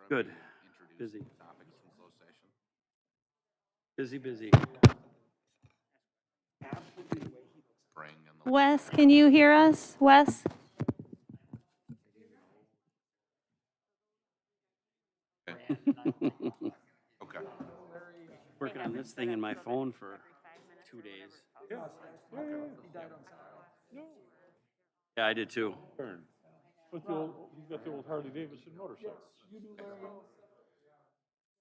Good. Busy. Busy. Wes, can you hear us? Wes? Okay. Working on this thing in my phone for 2 days. Yeah, I did too. With the old, he's got the old Harley Davidson motorcycle.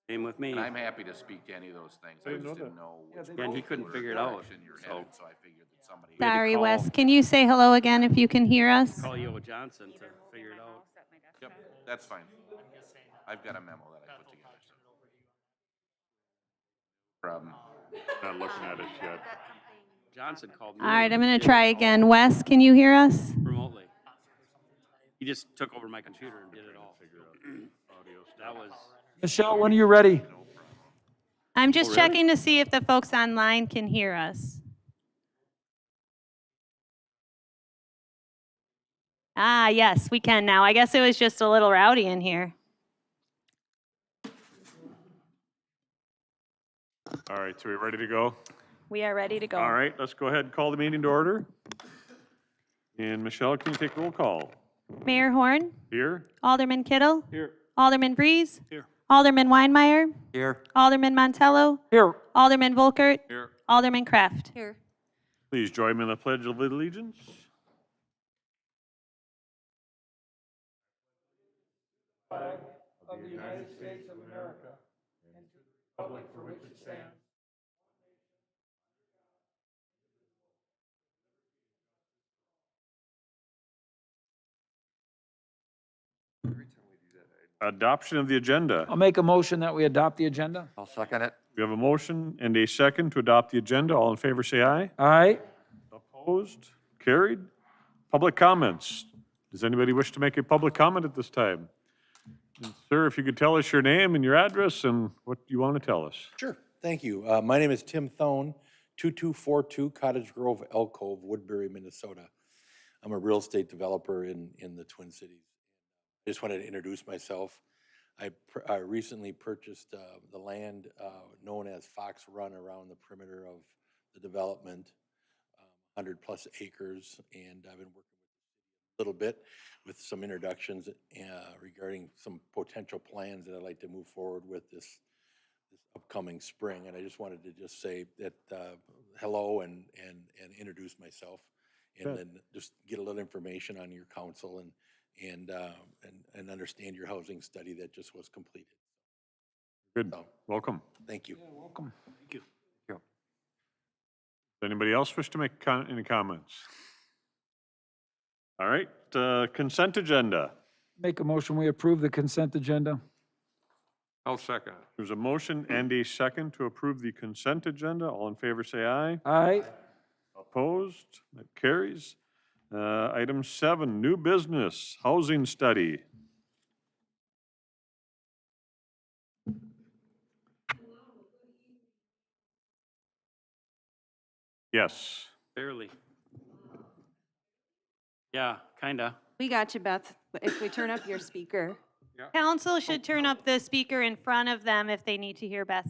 Same with me. And I'm happy to speak to any of those things. I didn't just know didn't know which Yeah, and he couldn't figure it out, direction you're so- headed, so I figured that somebody. We had to Sorry, call- Wes. Can you say hello again if you can hear us? Call Yo Johnson to figure it out. Yep, that's fine. I've got a memo that I put together, so. Problem. Not looking at it yet. Johnson called me. All right, I'm going to try again. Wes, can you hear us? remotely. He just took over my computer and did it all. That was, Michelle, when are you ready? I'm just really? checking to see if the folks online can hear us. Ah, yes, we can now. I guess it was just a little rowdy in here. All right, so we ready to go? We are ready to go. All right, let's go ahead and call the meeting to order. And Michelle, can you take roll call? Mayor Horn, Here? Alderman Kittle, here. Alderman Breeze, Here. Alderman Weinmeier, Here. Alderman Montello, Here. Alderman Volkert, Here. Alderman Kraft. Here. Please join me in the Pledge of Allegiance. Flag of the United States of America and to the republic for which it stands. Adoption of the agenda. I'll make a motion that we adopt the agenda. I'll second it. We have a motion and a second to adopt the agenda. All in favor, say aye. Aye. Opposed? Carried. Public comments. Does anybody wish to make a public comment at this time? And sir, if you could tell us your name and your address and what you want to tell us. Sure, thank you. My name is Tim Thone, 2242 Cottage Grove, Elk Cove, Woodbury, Minnesota. I'm a real estate developer in the Twin Cities. I just wanted to introduce myself. I recently purchased the land known as Fox Run around the perimeter of the development, 100+ acres, and I've been working a little bit with some introductions regarding some potential plans that I'd like to move forward with this upcoming spring. And I just wanted to just say that hello and introduce myself, and then just get a little information on your council and understand your housing study that just was completed. Good. So, Welcome. thank you. Welcome. Thank you. Does anybody else wish to make any comments? All right, consent agenda. Make a motion, we approve the consent agenda. I'll second. There's a motion and a second to approve the consent agenda. All in favor, say aye. Aye. Opposed? That carries. Item 7, new business, housing study. Yes. Barely. Yeah, kinda. We got you, Beth. If we turn up your speaker. Council should turn up the speaker in front of them if they need to hear Beth.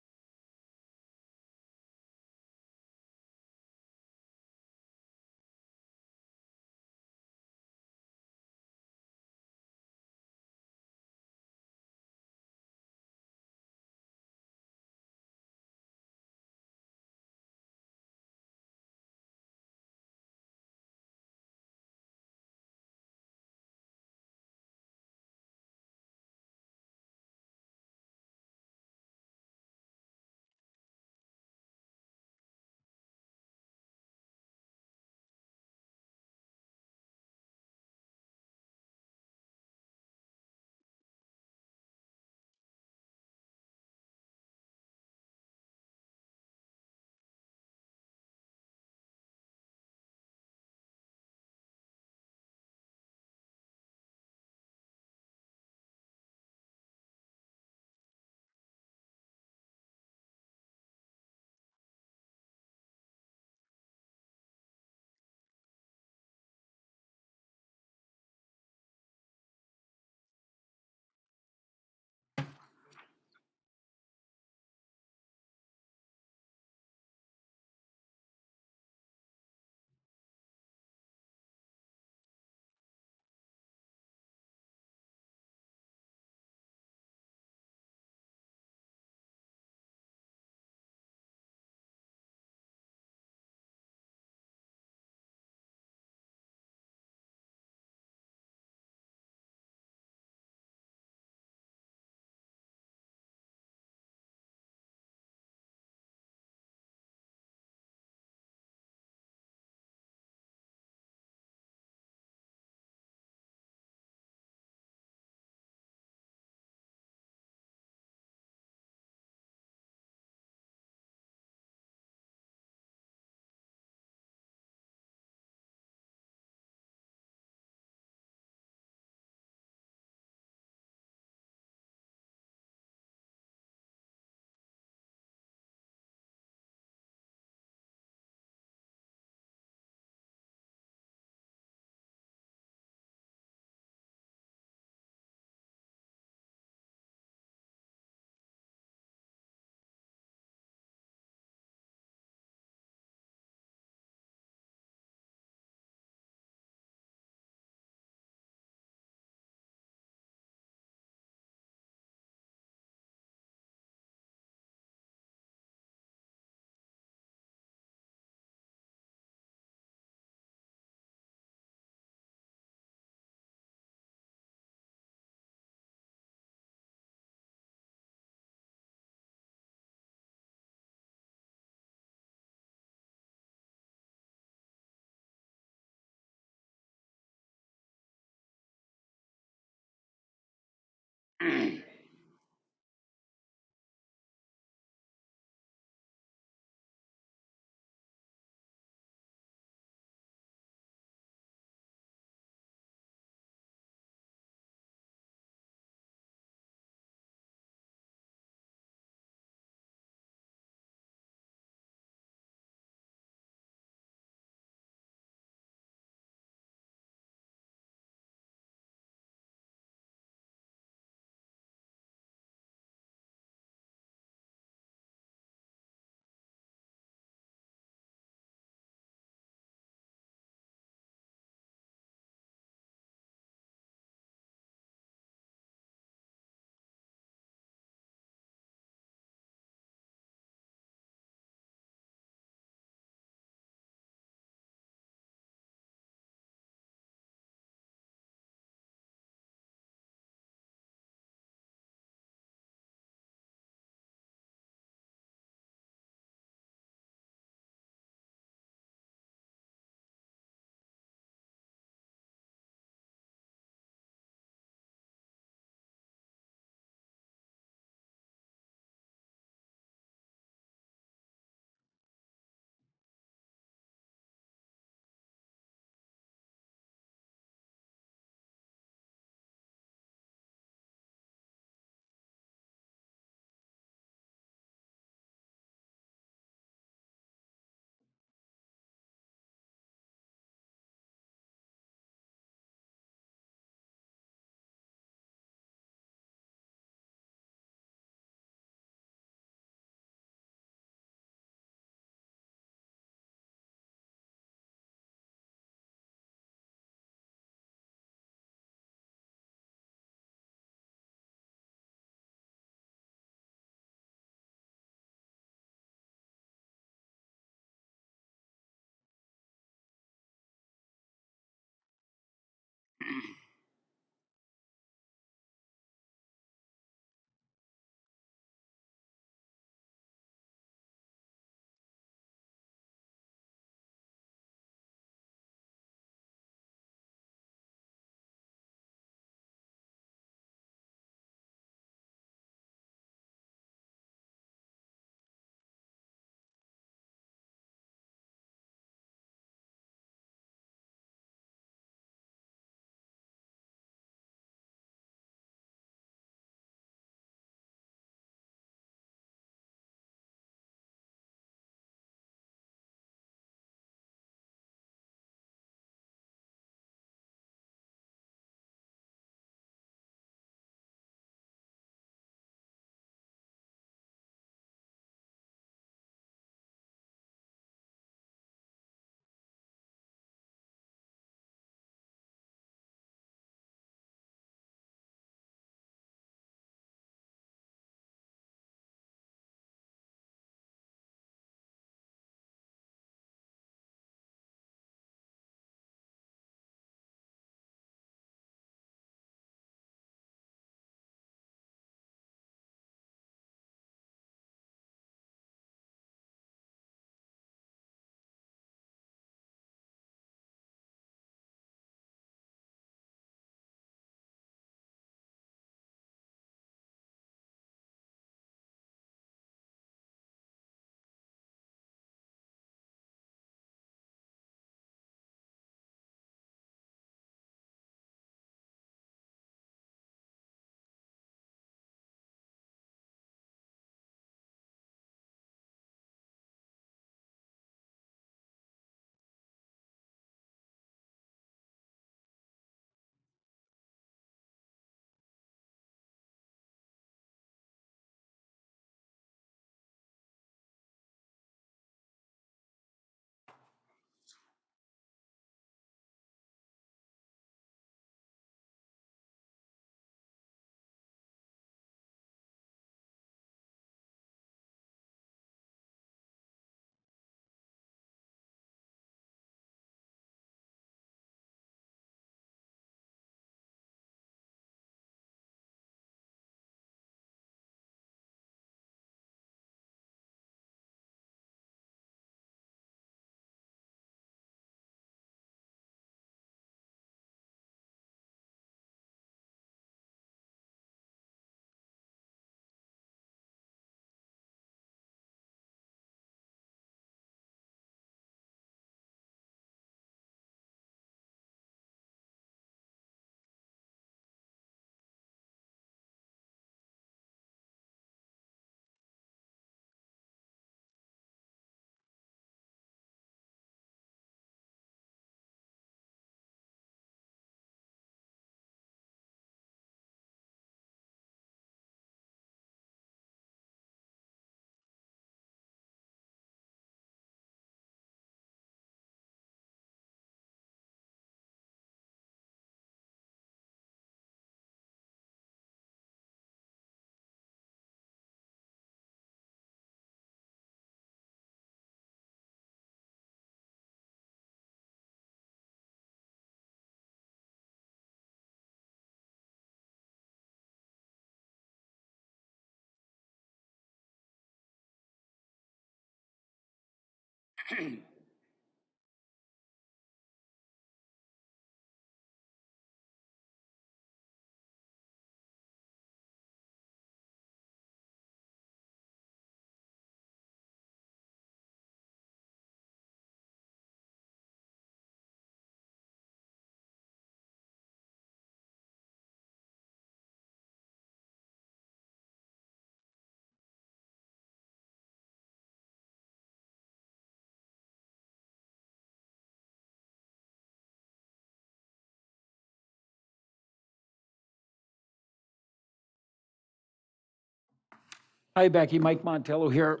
Hi, Becky. Mike Montello here.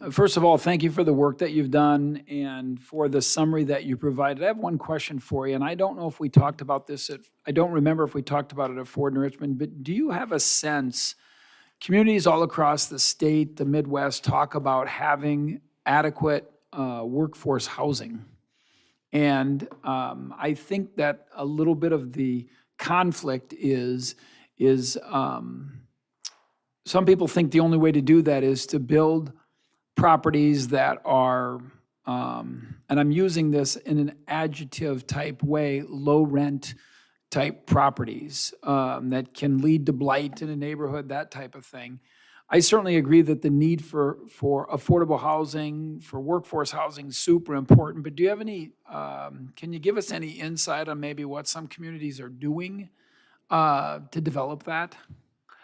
First of all, thank you for the work that you've done and for the summary that you provided. I have one question for you, and I don't know if we talked about this I don't remember if we talked about it at Ford and Richmond, but do you have a sense, communities all across the state, the Midwest, talk about having adequate workforce housing? And I think that a little bit of the conflict is some people think the only way to do that is to build properties that are, and I'm using this in an adjective type way, low rent type properties that can lead to blight in a neighborhood, that type of thing. I certainly agree that the need for affordable housing, for workforce housing is super important, but do you have any, can you give us any insight on maybe what some communities are doing to develop that?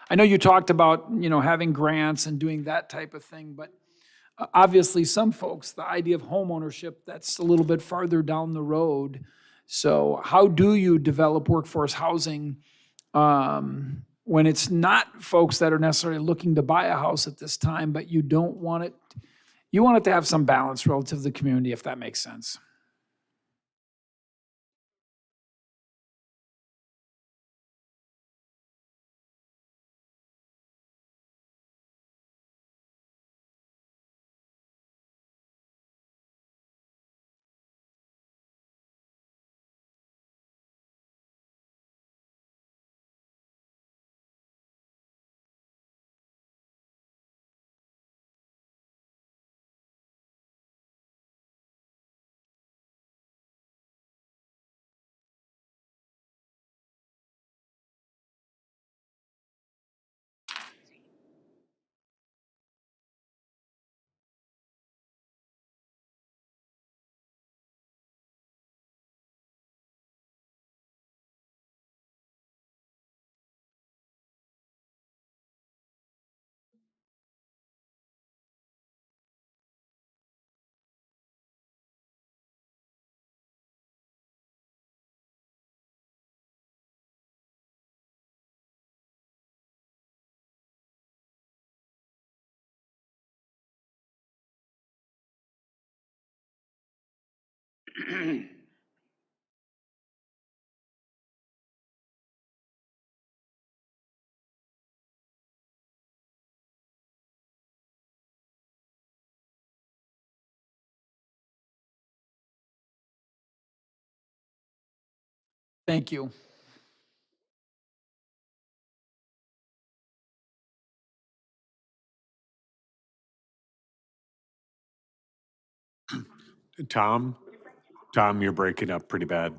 I know you talked about, having grants and doing that type of thing, but obviously some folks, the idea of home ownership, that's a little bit farther down the road. So how do you develop workforce housing when it's not folks that are necessarily looking to buy a house at this time, but you don't want it, you want it to have some balance relative to the community, if that makes sense? Thank you. Tom, you're breaking up pretty bad.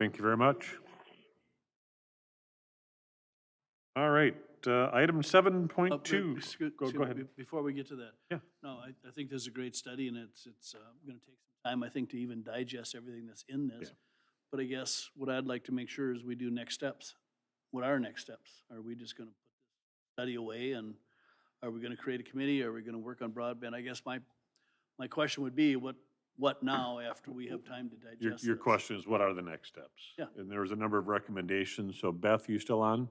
Thank you very much. All right, item 7.2. Go ahead. Before we get to that. Yeah. No, I think this is a great study, and it's gonna take some time, I think, to even digest everything that's in this. Yeah. But I guess what I'd like to make sure is we do next steps. What are next steps? Are we just gonna put this study away, and are we gonna create a committee? Are we gonna work on broadband? I guess my question would be, what now after we have time to digest Your this? question is, what are the next steps? Yeah. And there was a number of recommendations. So Beth, you still on?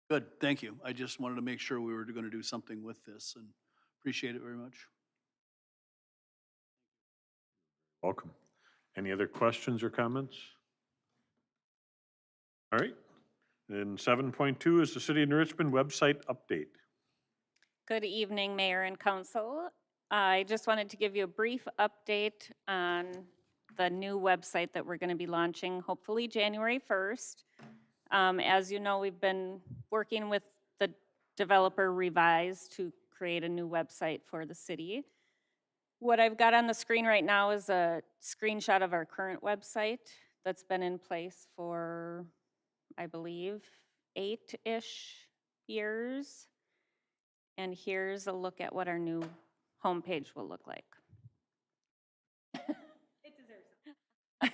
Good, thank you. I just wanted to make sure we were gonna do something with this, and appreciate it very much. Welcome. Any other questions or comments? All right. Then 7.2 is the City of Richmond website update. Good evening, Mayor and Council. I just wanted to give you a brief update on the new website that we're going to be launching, hopefully January 1st. As you know, we've been working with the developer Revise to create a new website for the city. What I've got on the screen right now is a screenshot of our current website that's been in place for, I believe, 8-ish years. And here's a look at what our new homepage will look like. It deserves it.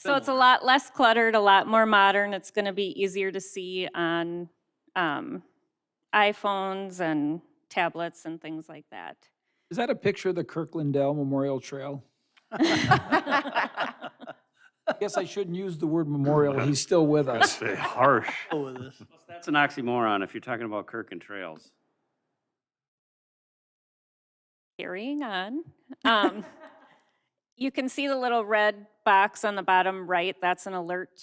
So it's a lot less cluttered, a lot more modern. It's going to be easier to see on iPhones and tablets and things like that. Is that a picture of the Kirklandell Memorial Trail? I guess I shouldn't use the word memorial. He's still with us. Say harsh. Go with this. That's an oxymoron if you're talking about Kirk and trails. Carrying on. You can see the little red box on the bottom right. That's an alert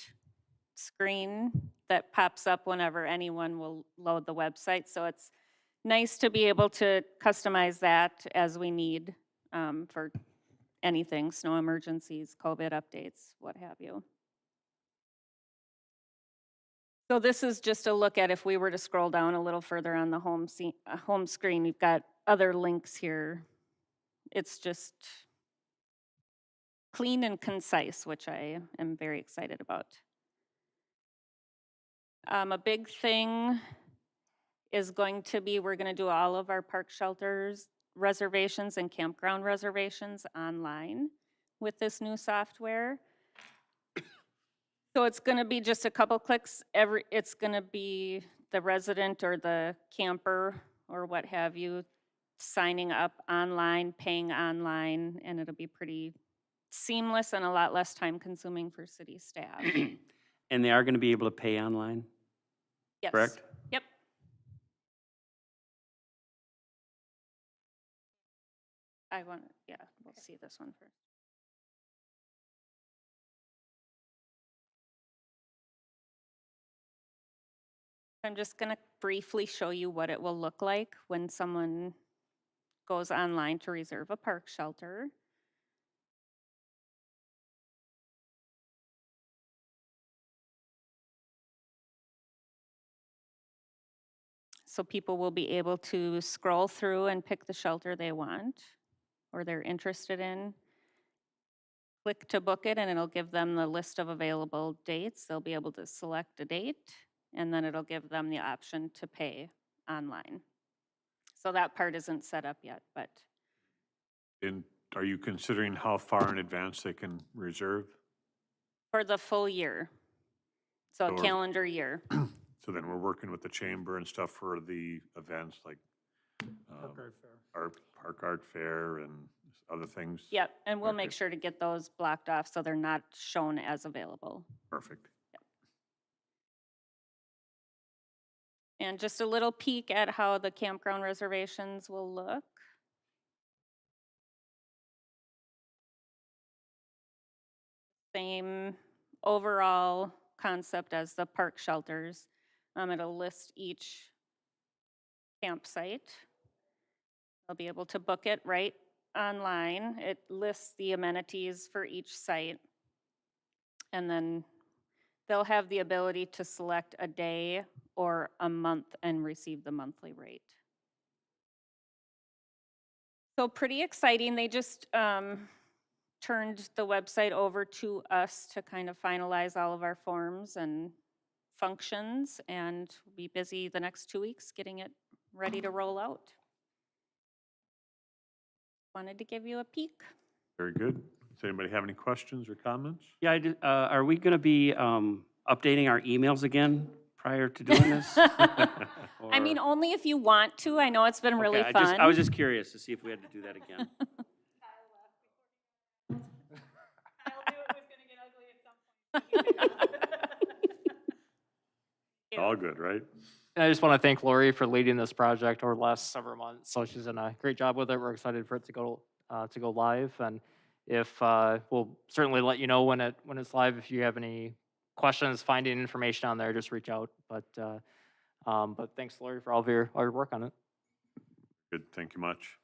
screen that pops up whenever anyone will load the website. So it's nice to be able to customize that as we need for anything, snow emergencies, COVID updates, what have you. So this is just a look at if we were to scroll down a little further on the home screen, we've got other links here. It's just clean and concise, which I am very excited about. A big thing is going to be, we're going to do all of our park shelters reservations and campground reservations online with this new software. So it's going to be just a couple clicks. It's going to be the resident or the camper or what have you signing up online, paying online, and it'll be pretty seamless and a lot less time consuming for city staff. And they are going to be able to pay online? Yes. Correct? Yep. Yeah, we'll see this one first. I'm just going to briefly show you what it will look like when someone goes online to reserve a park shelter. So people will be able to scroll through and pick the shelter they want or they're interested in. Click to book it and it'll give them the list of available dates. They'll be able to select a date and then it'll give them the option to pay online. So that part isn't set up yet, but And are you considering how far in advance they can reserve? for the full year. So a So- calendar year. So then we're working with the chamber and stuff for the events like our Park Art Fair and other things? Yep, and we'll make Okay. sure to get those blocked off so they're not shown as available. Perfect. And just a little peek at how the campground reservations will look. same overall concept as the park shelters. It'll list each campsite. They'll be able to book it right online. It lists the amenities for each site. And then they'll have the ability to select a day or a month and receive the monthly rate. So pretty exciting. They just turned the website over to us to kind of finalize all of our forms and functions, and we'll be busy the next 2 weeks getting it ready to roll out. Wanted to give you a peek. Very good. Does anybody have any questions or comments? Yeah, are we going to be updating our emails again prior to doing this? I mean, only if you want to. I know it's been really Okay, fun. I was just curious to see if we had to do that again. All good, right? And I just want to thank Lori for leading this project over the last several months. So she's done a great job with it. We're excited for it to go live. And if we'll certainly let you know when it's live. If you have any questions, finding information on there, just reach out. But thanks, Lori, for all of your work on it. Good, thank you much.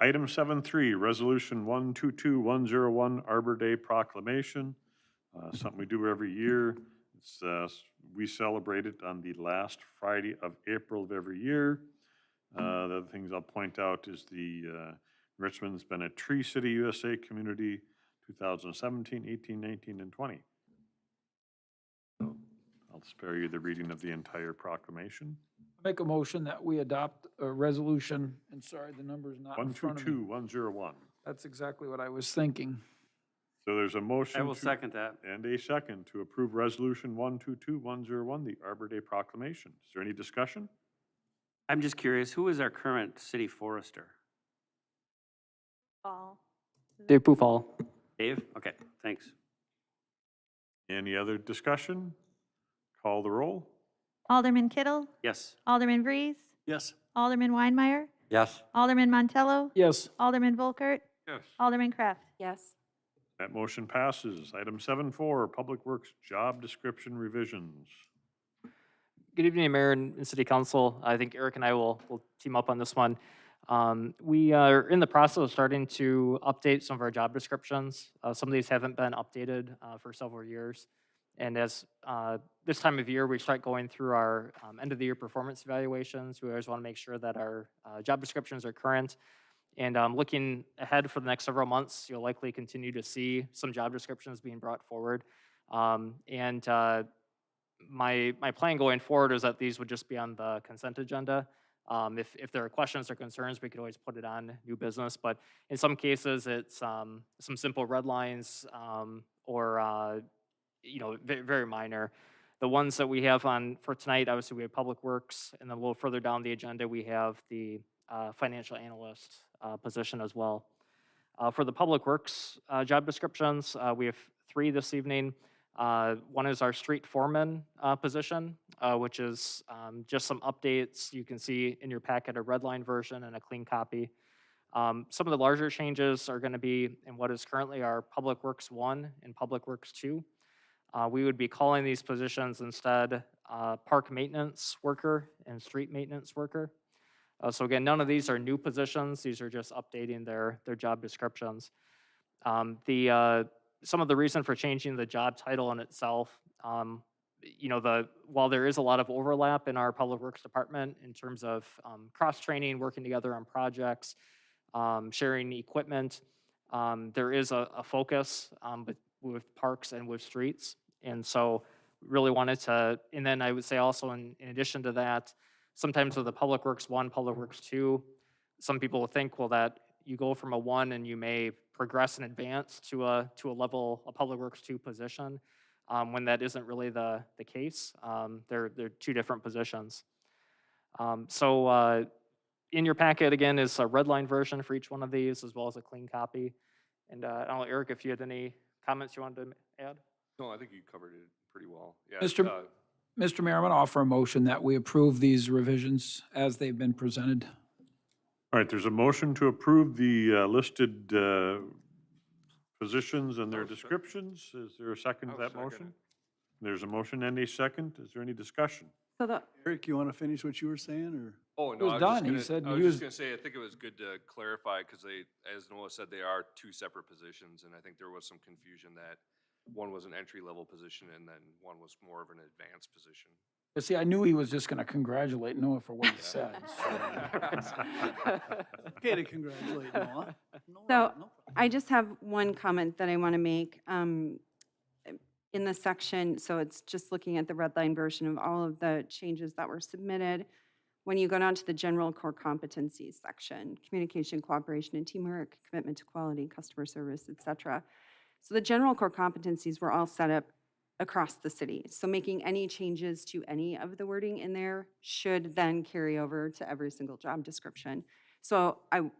Item 7.3, Resolution 122101, Arbor Day Proclamation. Something we do every year. It's, we celebrate it on the last Friday of April of every year. The other things I'll point out is Richmond's been a Tree City USA community 2017, 18, 19, and 20. So I'll spare you the reading of the entire proclamation. Make a motion that we adopt a resolution, and sorry, the number's not in front of me. 122101. That's exactly what I was thinking. So there's a motion. I will second that. And a second to approve Resolution 122101, the Arbor Day Proclamation. Is there any discussion? I'm just curious, who is our current city forester? Fall. Dave Poofall. Dave? Okay, thanks. Any other discussion? Call the roll. Alderman Kittle, Yes. Alderman Vries, Yes. Alderman Weinmeier, Yes. Alderman Montello, Yes. Alderman Volkert, Yes. Alderman Kraft. Yes. That motion passes. Item 7.4, Public Works Job Description Revisions. Good evening, Mayor and City Council. I think Eric and I will team up on this one. We are in the process of starting to update some of our job descriptions. Some of these haven't been updated for several years. And as this time of year, we start going through our end of the year performance evaluations. We always want to make sure that our job descriptions are current. And looking ahead for the next several months, you'll likely continue to see some job descriptions being brought forward. My plan going forward is that these would just be on the consent agenda. If there are questions or concerns, we could always put it on new business. But in some cases, it's some simple red lines or very, very minor. The ones that we have on for tonight, obviously we have Public Works, and then a little further down the agenda, we have the financial analyst position as well. For the Public Works job descriptions, we have 3 this evening. One is our street foreman position, which is just some updates. You can see in your packet a red line version and a clean copy. Some of the larger changes are going to be in what is currently our Public Works 1 and Public Works 2. We would be calling these positions instead park maintenance worker and street maintenance worker. So again, none of these are new positions. These are just updating their job descriptions. Some of the reason for changing the job title in itself, while there is a lot of overlap in our Public Works department in terms of cross-training, working together on projects, sharing equipment, there is a focus with parks and with streets. And so really wanted to, and then I would say also in addition to that, sometimes with the Public Works 1, Public Works 2, some people will think, well, that you go from a 1 and you may progress and advance to a level, a Public Works 2 position, when that isn't really the case. They're 2 different positions. In your packet, again, is a red line version for each one of these, as well as a clean copy. And I don't know, Eric, if you had any comments you wanted to add? No, I think you covered it pretty well. Yeah. Mr. Mayor, I'm going to offer a motion that we approve these revisions as they've been presented. All right, there's a motion to approve the listed positions and their descriptions. Is there a second to that motion? There's a motion and a second. Is there any discussion? So the, Eric, you want to finish what you were saying, or? Oh, It no, was I was just done. He gonna, said I he was was- just gonna say, I think it was good to clarify, because they, as Noah said, they are two separate positions, and I think there was some confusion that one was an entry-level position and then one was more of an advanced position. But see, I knew he was just going to congratulate Noah for what he said. Okay to congratulate Noah. So I just have one comment that I want to make. In the section, so it's just looking at the red line version of all of the changes that were submitted. When you go down to the general core competencies section, communication, cooperation, and teamwork, commitment to quality, customer service, et cetera. So the general core competencies were all set up across the city. So making any changes to any of the wording in there should then carry over to every single job description. So I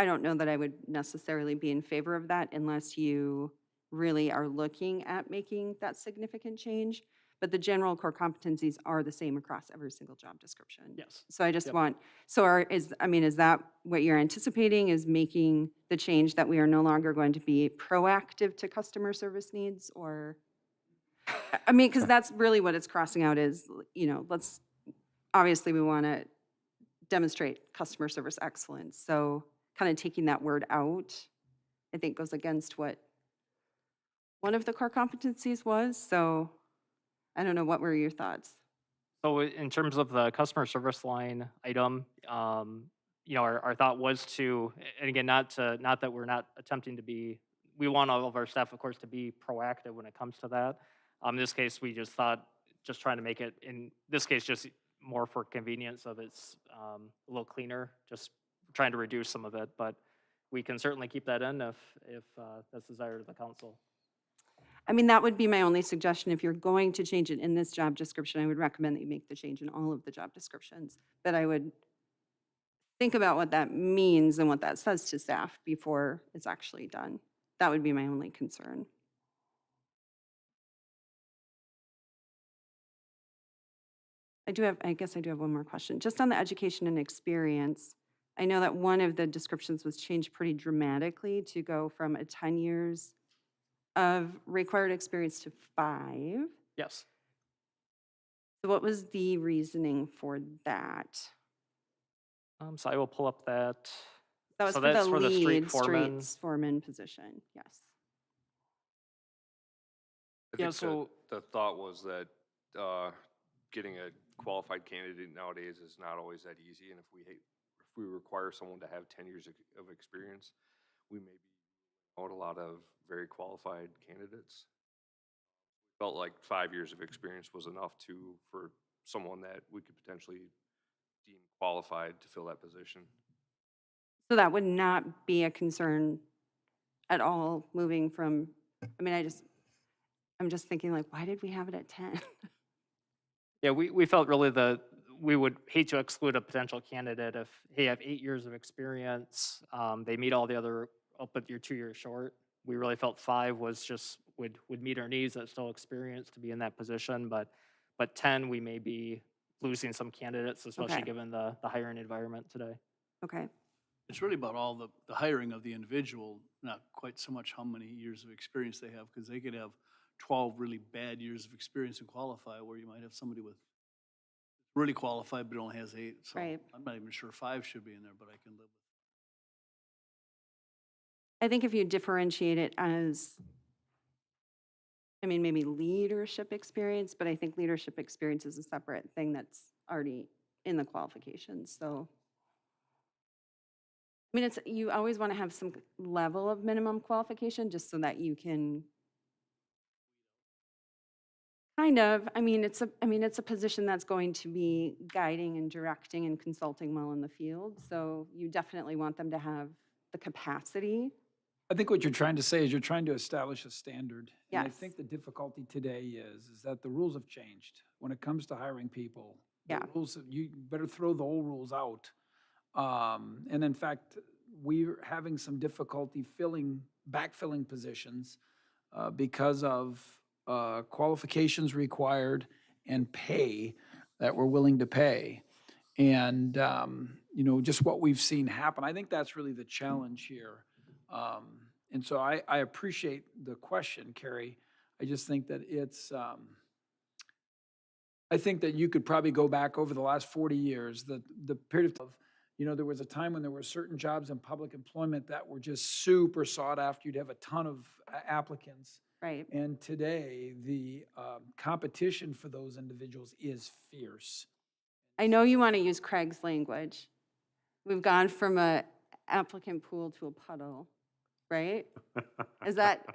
don't know that I would necessarily be in favor of that unless you really are looking at making that significant change. But the general core competencies are the same across every single job description. Yes. So I just Yep. want, is that what you're anticipating, is making the change that we are no longer going to be proactive to customer service needs, or? I mean, because that's really what it's crossing out is, obviously we want to demonstrate customer service excellence. So kind of taking that word out, I think goes against what one of the core competencies was. So I don't know, what were your thoughts? So in terms of the customer service line item, our thought was to, and again, not that we're not attempting to be, we want all of our staff, of course, to be proactive when it comes to that. In this case, we just thought, just trying to make it, in this case, just more for convenience of it's a little cleaner, just trying to reduce some of it, but we can certainly keep that in if that's desired of the council. I mean, that would be my only suggestion. If you're going to change it in this job description, I would recommend that you make the change in all of the job descriptions. But I would think about what that means and what that says to staff before it's actually done. That would be my only concern. I guess I do have one more question. Just on the education and experience, I know that one of the descriptions was changed pretty dramatically to go from 10 years of required experience to 5. Yes. So what was the reasoning for that? So I will pull up that. That was So for that's the for the street lead foreman. streets foreman position, yes. I Yeah, think so- the thought was that getting a qualified candidate nowadays is not always that easy, and if we require someone to have 10 years of experience, we may be out a lot of very qualified candidates. Felt like 5 years of experience was enough for someone that we could potentially deem qualified to fill that position. So that would not be a concern at all, moving from, I'm just thinking, like, why did we have it at 10? Yeah, we felt really we would hate to exclude a potential candidate if, hey, have 8 years of experience, they meet all the other, but you're 2 years short. We really felt 5 was just, would meet our needs, that's still experience to be in that position, but 10, we may be losing some candidates, especially Okay. given the hiring environment today. Okay, It's really about all the hiring of the individual, not quite so much how many years of experience they have, because they could have 12 really bad years of experience and qualify, where you might have somebody with really qualified but only has 8. So Right. I'm not even sure 5 should be in there, but I can live with. I think if you differentiate it as, maybe leadership experience, but I think leadership experience is a separate thing that's already in the qualifications, so. You always want to have some level of minimum qualification, just so that you can it's a position that's going to be guiding and directing and consulting well in the field, so you definitely want them to have the capacity. I think what you're trying to say is you're trying to establish a standard. And I Yes. think the difficulty today is that the rules have changed when it comes to hiring people. The Yeah. rules, you better throw the old rules out. And in fact, we're having some difficulty backfilling positions because of qualifications required and pay that we're willing to pay. And, just what we've seen happen. I think that's really the challenge here. And so I appreciate the question, Carrie. I just think that it's, I think that you could probably go back over the last 40 years, the period of, there was a time when there were certain jobs in public employment that were just super sought after. You'd have a ton of applicants. Right. And today, the competition for those individuals is fierce. I know you want to use Craig's language. We've gone from a applicant pool to a puddle, right? Is that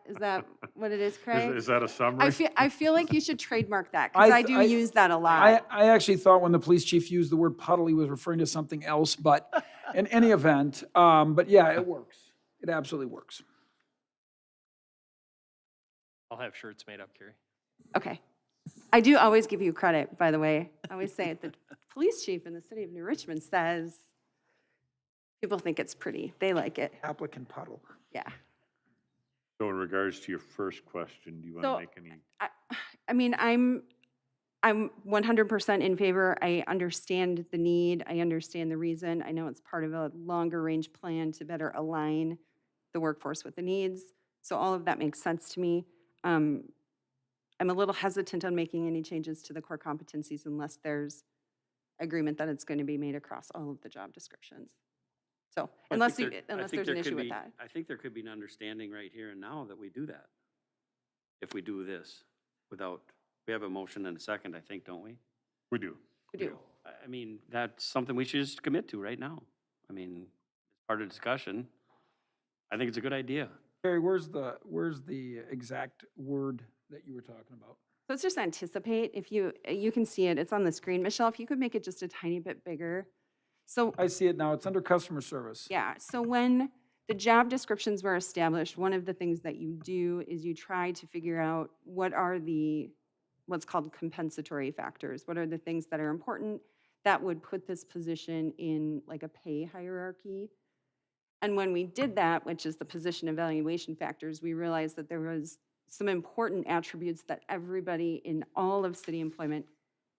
what it is, Craig? Is that a summary? I feel like you should trademark that, because I do use that a lot. I actually thought when the police chief used the word puddle, he was referring to something else, but in any event, but yeah, it works. It absolutely works. I'll have shirts made up, Carrie. Okay. I do always give you credit, by the way. I always say it. The police chief in the city of New Richmond says, people think it's pretty. They like it. Applicant puddle. Yeah. So in regards to your first question, do you want So, to make any? I mean, I'm 100% in favor. I understand the need. I understand the reason. I know it's part of a longer range plan to better align the workforce with the needs. So all of that makes sense to me. I'm a little hesitant on making any changes to the core competencies unless there's agreement that it's going to be made across all of the job descriptions. So unless there's an issue with that. I think there could be an understanding right here and now that we do that. If we do this without, we have a motion and a second, I think, don't we? We do. We do. I mean, that's something we should just commit to right now. I mean, part of the discussion. I think it's a good idea. Carrie, where's the exact word that you were talking about? So it's just anticipate. If you can see it, it's on the screen. Michelle, if you could make it just a tiny bit bigger. So I see it now. It's under customer service. yeah, so when the job descriptions were established, one of the things that you do is you try to figure out what are what's called compensatory factors. What are the things that are important that would put this position in like a pay hierarchy? And when we did that, which is the position evaluation factors, we realized that there was some important attributes that everybody in all of city employment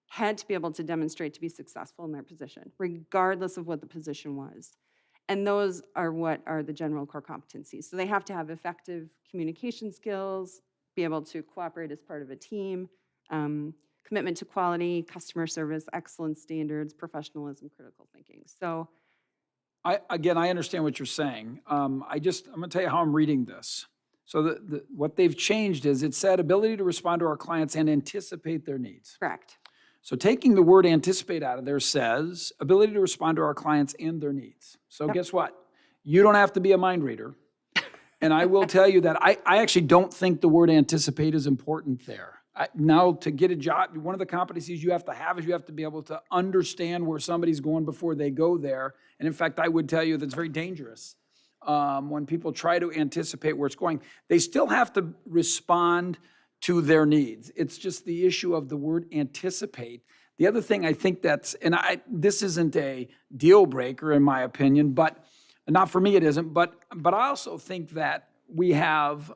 had to be able to demonstrate to be successful in their position, regardless of what the position was. And those are what are the general core competencies. So they have to have effective communication skills, be able to cooperate as part of a team, commitment to quality, customer service, excellence standards, professionalism, critical thinking. So I understand what you're saying. I'm going to tell you how I'm reading this. So what they've changed is it said ability to respond to our clients and anticipate their needs. correct. So taking the word anticipate out of there says ability to respond to our clients and their needs. So Yep. guess what? You don't have to be a mind reader. And I will tell you that I actually don't think the word anticipate is important there. Now, to get a job, one of the competencies you have to have is you have to be able to understand where somebody's going before they go there. And in fact, I would tell you that's very dangerous when people try to anticipate where it's going. They still have to respond to their needs. It's just the issue of the word anticipate. The other thing I think this isn't a deal breaker in my opinion, but not for me it isn't, but I also think that we have,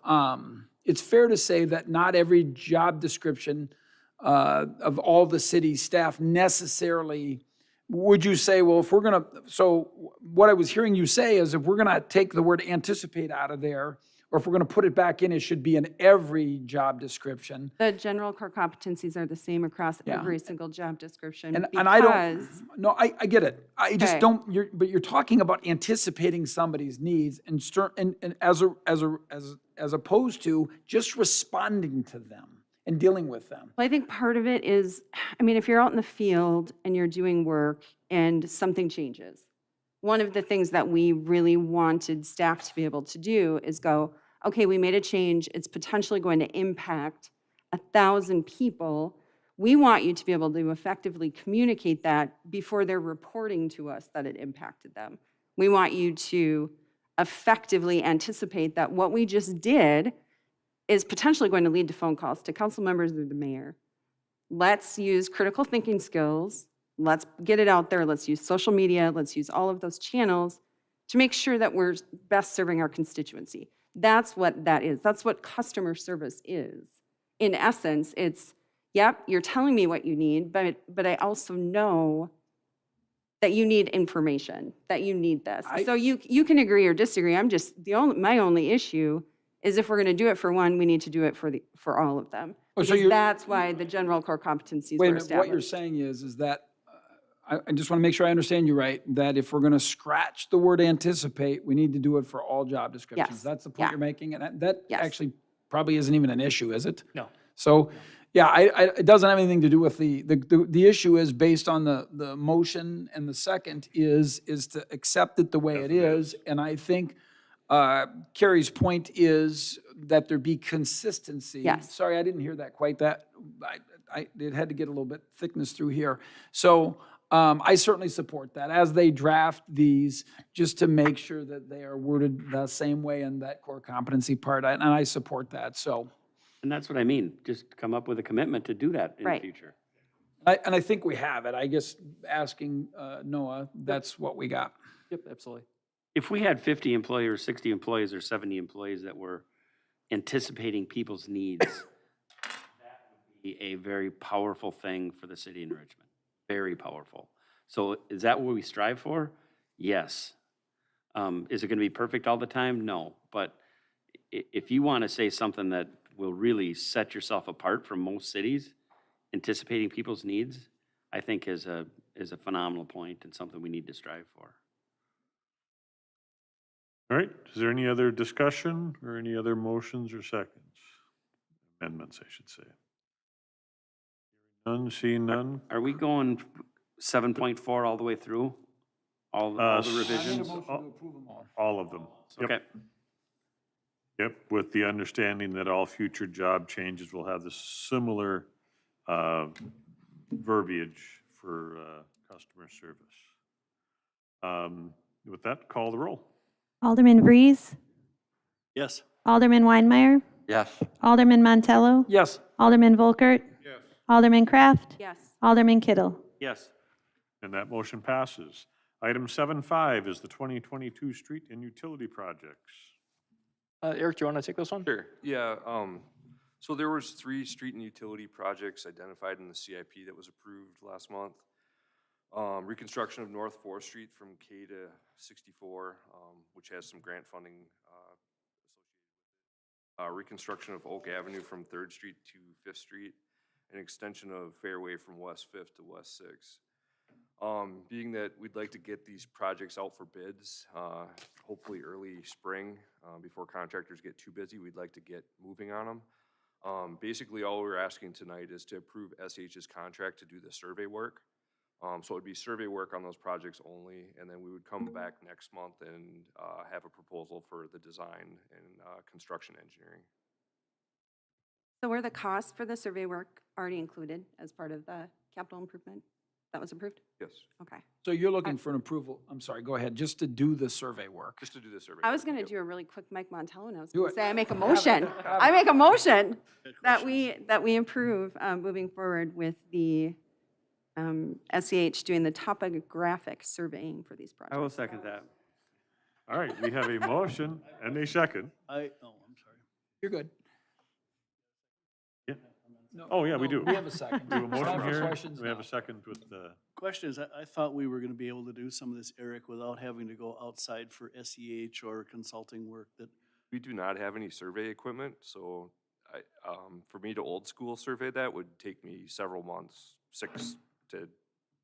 it's fair to say that not every job description of all the city staff necessarily, would you say, well, if we're gonna, so what I was hearing you say is if we're gonna take the word anticipate out of there, or if we're gonna put it back in, it should be in every job description. The general core competencies are the same across Yeah. every single job description. And I because- don't, no, I get it. I just Okay. don't, but you're talking about anticipating somebody's needs and as opposed to just responding to them and dealing with them. Well, I think part of it is, I mean, if you're out in the field and you're doing work and something changes, one of the things that we really wanted staff to be able to do is go, okay, we made a change, it's potentially going to impact 1,000 people. We want you to be able to effectively communicate that before they're reporting to us that it impacted them. We want you to effectively anticipate that what we just did is potentially going to lead to phone calls to council members or the mayor. Let's use critical thinking skills. Let's get it out there. Let's use social media. Let's use all of those channels to make sure that we're best serving our constituency. That's what that is. That's what customer service is. In essence, it's, yep, you're telling me what you need, but I also know that you need information, that you need this. I- So you can agree or disagree. I'm just, my only issue is if we're going to do it for one, we need to do it for all of them. Oh, so Because you're- that's why the general core competencies Wait a were minute, what you're established. saying is that, I just want to make sure I understand you right, that if we're going to scratch the word anticipate, we need to do it for all job descriptions. Yes, That's the point yeah. you're making, and that Yes. actually probably isn't even an issue, is it? No. So, yeah, it doesn't have anything to do with the issue is based on the motion, and the second is to accept it the way it is. And I think Carrie's point is that there be consistency. Yes. Sorry, I didn't hear that quite that, it had to get a little bit thickness through here. So I certainly support that as they draft these, just to make sure that they are worded the same way in that core competency part, and I support that, so. And that's what I mean, just come up with a commitment to do that in the Right. future. And I think we have it. I guess asking Noah, that's what we got. Yep, absolutely. If we had 50 employees or 60 employees or 70 employees that were anticipating people's needs, that would be a very powerful thing for the city in Richmond, very powerful. So is that what we strive for? Yes. Is it going to be perfect all the time? No. But if you want to say something that will really set yourself apart from most cities, anticipating people's needs, I think is a phenomenal point and something we need to strive for. All right, is there any other discussion or any other motions or seconds? Amendments, I should say. None, seeing none? Are we going 7.4 all the way through? All the I revisions? All of them. Yep. Okay. Yep, with the understanding that all future job changes will have the similar verbiage for customer service. With that, call the roll. Alderman Vries, Yes. Alderman Weinmeier, Yes. Alderman Montello, Yes. Alderman Volkert, Yes. Alderman Kraft, Yes. Alderman Kittle. Yes. And that motion passes. Item 7.5 is the 2022 street and utility projects. Eric, do you want to take this one? Sure, yeah, so there was 3 street and utility projects identified in the CIP that was approved last month. Reconstruction of North 4th Street from K to 64, which has some grant funding associated with it. Reconstruction of Oak Avenue from 3rd Street to 5th Street, and extension of Fairway from West 5th to West 6th. Being that we'd like to get these projects out for bids, hopefully early spring, before contractors get too busy, we'd like to get moving on them. Basically, all we're asking tonight is to approve SH's contract to do the survey work. So it'd be survey work on those projects only, and then we would come back next month and have a proposal for the design and construction engineering. So were the costs for the survey work already included as part of the capital improvement that was approved? Yes, Okay. So you're looking for an approval, I'm sorry, go ahead, just to do the survey work. just to do the survey. I was work, going to yep. do a really quick Mike Montello, and I was Do going to it. say, I make a Have it. motion. Have I it. make a motion Good that questions. we approve moving forward with the SEH doing the topographic surveying for these projects. I will second that. All right, we have a motion and a second. I'm sorry. You're good. Yeah. No, Oh, yeah, we no, do. We have a second. We have a It's time motion for here. questions We have now. a second with the, Question is, I thought we were gonna be able to do some of this, Eric, without having to go outside for SEH or consulting work that, We do not have any survey equipment, so for me to old school survey that would take me several months, 6 to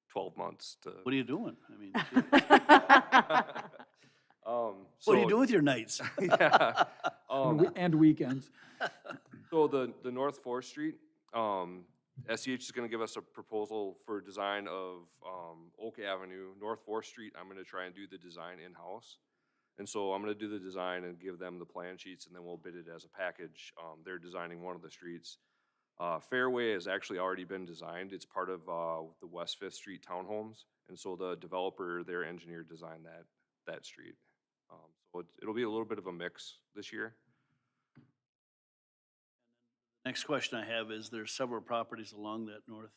12 months to. what are you doing? I mean, So, what do you do with your nights? Yeah. And weekends. So the North 4th Street, SEH is gonna give us a proposal for design of Oak Avenue, North 4th Street. I'm gonna try and do the design in-house. And so I'm gonna do the design and give them the plan sheets, and then we'll bid it as a package. They're designing one of the streets. Fairway has actually already been designed. It's part of the West 5th Street townhomes. And so the developer, their engineer designed that street. So it'll be a little bit of a mix this year. Next question I have is, there's several properties along that North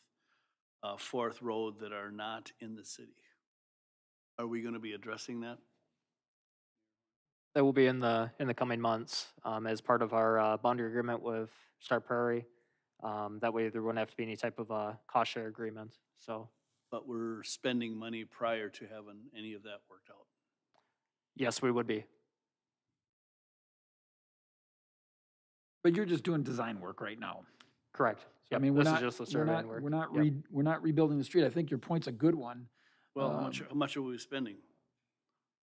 4th Road that are not in the city. Are we gonna be addressing that? That will be in the coming months, as part of our boundary agreement with Star Prairie. That way there wouldn't have to be any type of cost share agreement, so. but we're spending money prior to having any of that worked out. Yes, we would be. But you're just doing design work right now. Correct. So, I Yep, mean, we're this is not, just the we're surveying not, work. we're Yep. we're not rebuilding the street. I think your point's a good one. Well, Um, how much are we spending?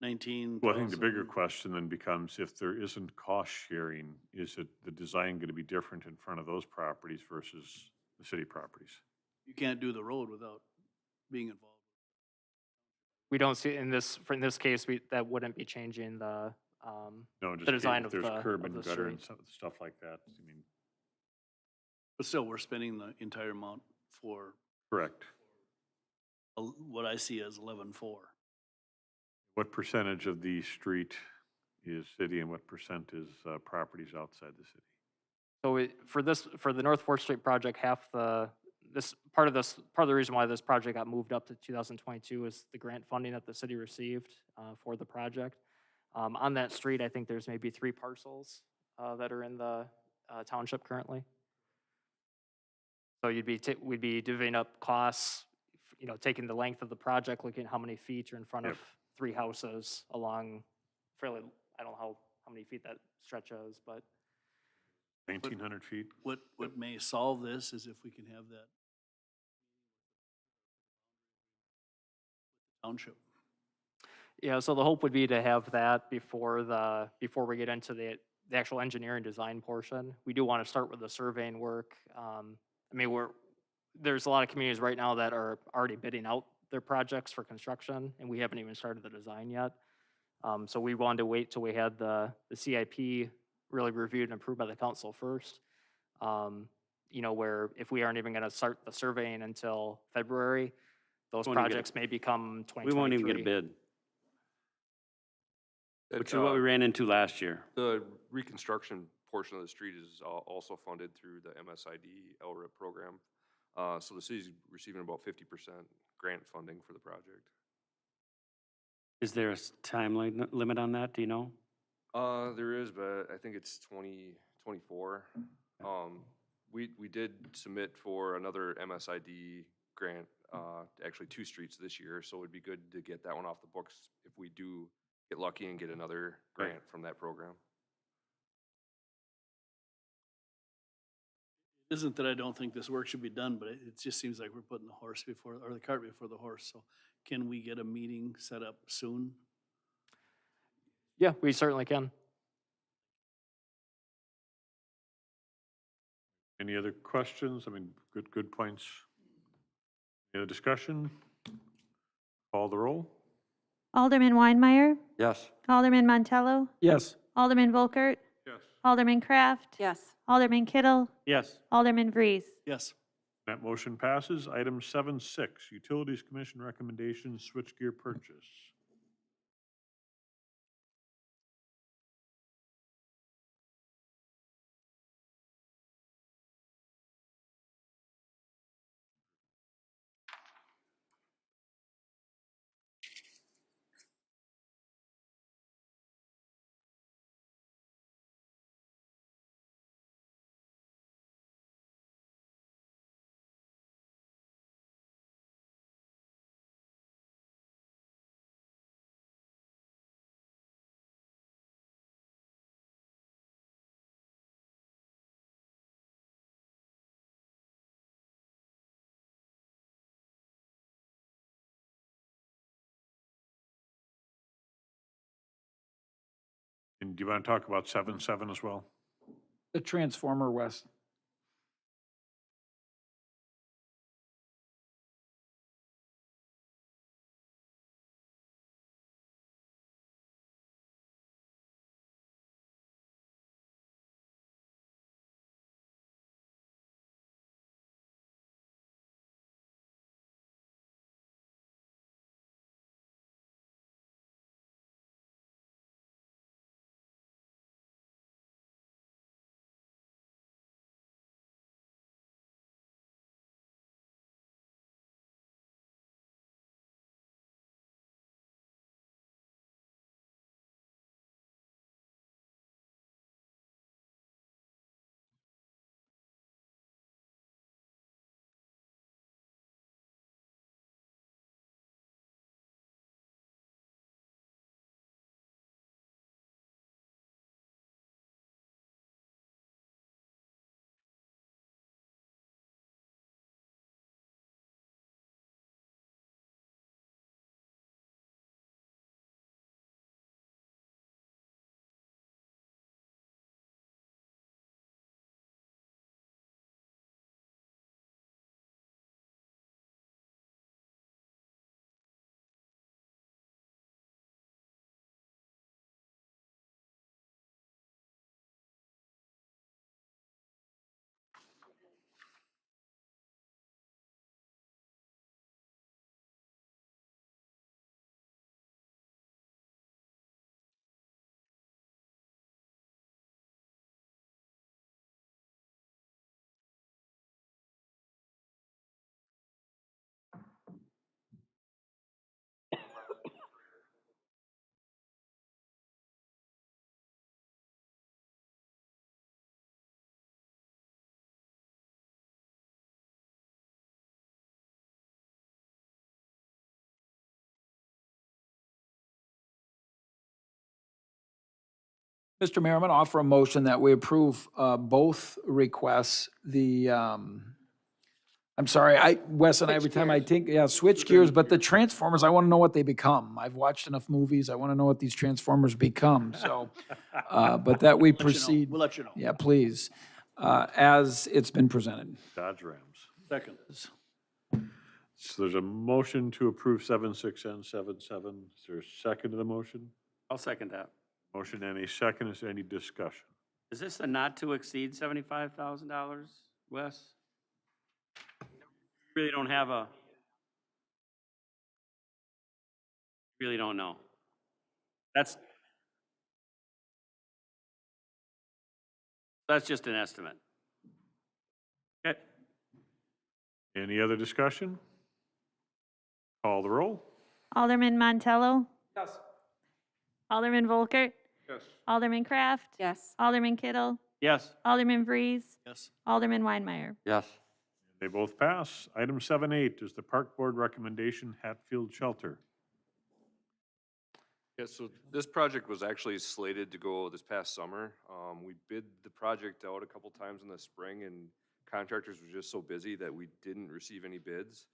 19, Well, I think the 12, bigger something? question then becomes, if there isn't cost sharing, is it the design going to be different in front of those properties versus the city properties? You can't do the road without being involved. We don't see, in this case, that wouldn't be changing the, No, the just design if of there's the, curb of and the gutter and street. stuff like that. I mean, But still, we're spending the entire amount for correct. what I see as 11.4. What percentage of the street is city and what percent is properties outside the city? So for the North 4th Street project, part of the reason why this project got moved up to 2022 is the grant funding that the city received for the project. On that street, I think there's maybe 3 parcels that are in the township currently. So we'd be divvying up costs, taking the length of the project, looking at how many feet are in front of 3 houses along fairly, I don't know how many feet that stretch is, but 1,900 feet? What may solve this is if we can have that township. yeah, so the hope would be to have that before we get into the actual engineering design portion. We do want to start with the surveying work. I mean, there's a lot of communities right now that are already bidding out their projects for construction, and we haven't even started the design yet. So we wanted to wait till we had the CIP really reviewed and approved by the council first. Where if we aren't even going to start the surveying until February, those Won't even get a- projects may become 2023. We won't even get a bid, which is what we ran into last year. The reconstruction portion of the street is also funded through the MSID LRIP program. So the city's receiving about 50% grant funding for the project. Is there a time limit on that, do you know? There is, but I think it's 2024. We did submit for another MSID grant, actually 2 streets this year, so it'd be good to get that one off the books if we do get lucky and get another grant from that program. It isn't that I don't think this work should be done, but it just seems like we're putting the cart before the horse. So can we get a meeting set up soon? Yeah, we certainly can. Any other questions? I mean, good points. Any other discussion? Call the roll? Alderman Weinmeier, Yes. Alderman Montello, Yes. Alderman Volkert, Yes. Alderman Kraft, Yes. Alderman Kittle, Yes. Alderman Vries. Yes. That motion passes. Item 7.6, Utilities Commission recommendation, switchgear purchase. And do you want to talk about 7.7 as well? The transformer, Wes. Mr. Mayor, I'm going to offer a motion that we approve both requests. I'm sorry, Wes and I, every time I think, switch gears, but the transformers, I want to know what they become. I've watched enough movies. I want to know what these transformers become, so, but that we proceed. We'll let you know. Yeah, please, as it's been presented. Dodge Rams. Second. So there's a motion to approve 7.6 and 7.7. Is there a second to the motion? I'll second that. Motion and a second. Is there any discussion? Is this a not to exceed $75,000, Wes? Really don't have a, really don't know. That's just an estimate. Okay. Any other discussion? Call the roll. Alderman Montello? Yes. Alderman Volkert? Yes. Alderman Kraft? Yes. Alderman Kittle? Yes. Alderman Vries? Yes. Alderman Weinmeier? Yes. They both pass. Item 7.8 is the Park Board recommendation, Hatfield Shelter. Yeah, so this project was actually slated to go this past summer. We bid the project out a couple times in the spring, and contractors were just so busy that we didn't receive any bids.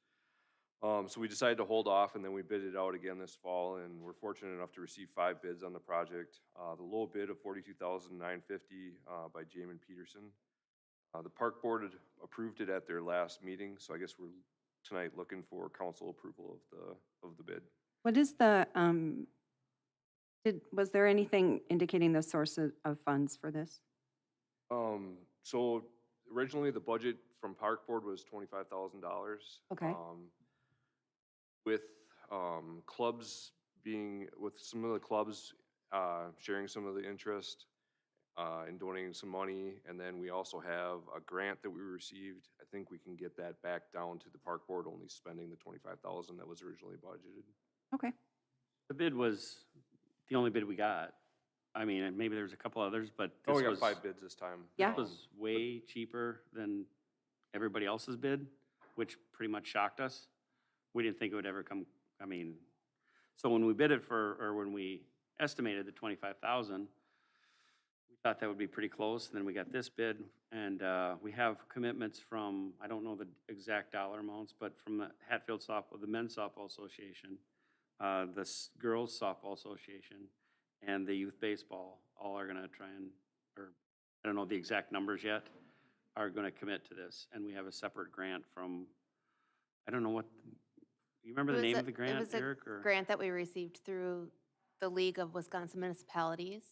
So we decided to hold off, and then we bid it out again this fall, and we're fortunate enough to receive 5 bids on the project. The low bid of $42,950 by Jamin Peterson. The Park Board had approved it at their last meeting, so I guess we're tonight looking for council approval of the bid. What is the, was there anything indicating the source of funds for this? So originally the budget from Park Board was $25,000. Okay. With clubs with some of the clubs sharing some of the interest and donating some money, and then we also have a grant that we received. I think we can get that back down to the Park Board only spending the $25,000 that was originally budgeted. Okay. The bid was the only bid we got. I mean, maybe there's a couple others, but Oh, this we got was, 5 bids this time. Yeah. this was way cheaper than everybody else's bid, which pretty much shocked us. We didn't think it would ever come, I mean, so when we bid it or when we estimated the 25,000, we thought that would be pretty close, and then we got this bid, and we have commitments from, I don't know the exact dollar amounts, but from the Hatfield softball, the Men's Softball Association, the Girls Softball Association, and the Youth Baseball, all are gonna try and, or I don't know the exact numbers yet, are gonna commit to this, and we have a separate grant from, I don't know what, you remember the name of the grant, Eric? Or? Grant that we received through the League of Wisconsin Municipalities.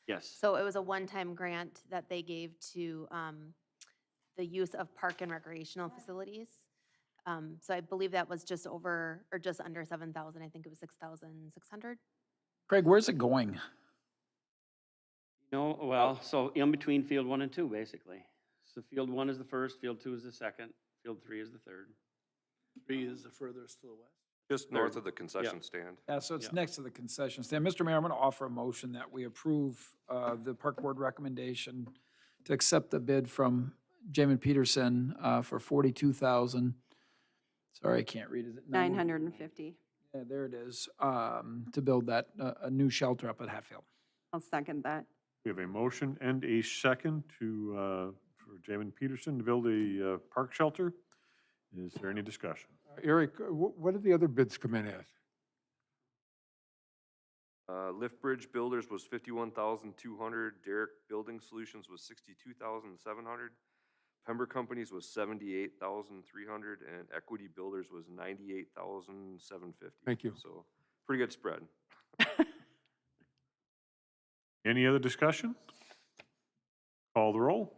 Yes. So it was a one-time grant that they gave to the use of park and recreational facilities. So I believe that was just over, or just under 7,000. I think it was 6,600. Craig, where's it going? No, well, so in between field 1 and 2, basically. So field 1 is the first, field 2 is the second, field 3 is the third. 3 is the furthest to the west. Just north of the concession stand. Yeah, so it's Yeah. next to the concession stand. Mr. Mayor, I'm going to offer a motion that we approve the Park Board recommendation to accept the bid from Jamin Peterson for $42,000. Sorry, I can't read it. 950. Yeah, there it is, to build that, a new shelter up at Hatfield. I'll second that. We have a motion and a second for Jamin Peterson to build a park shelter. Is there any discussion? Eric, what did the other bids come in at? Lift Bridge Builders was $51,200. Derrick Building Solutions was $62,700. Pember Companies was $78,300, and Equity Builders was $98,750. Thank you. So pretty good spread. Any other discussion? Call the roll.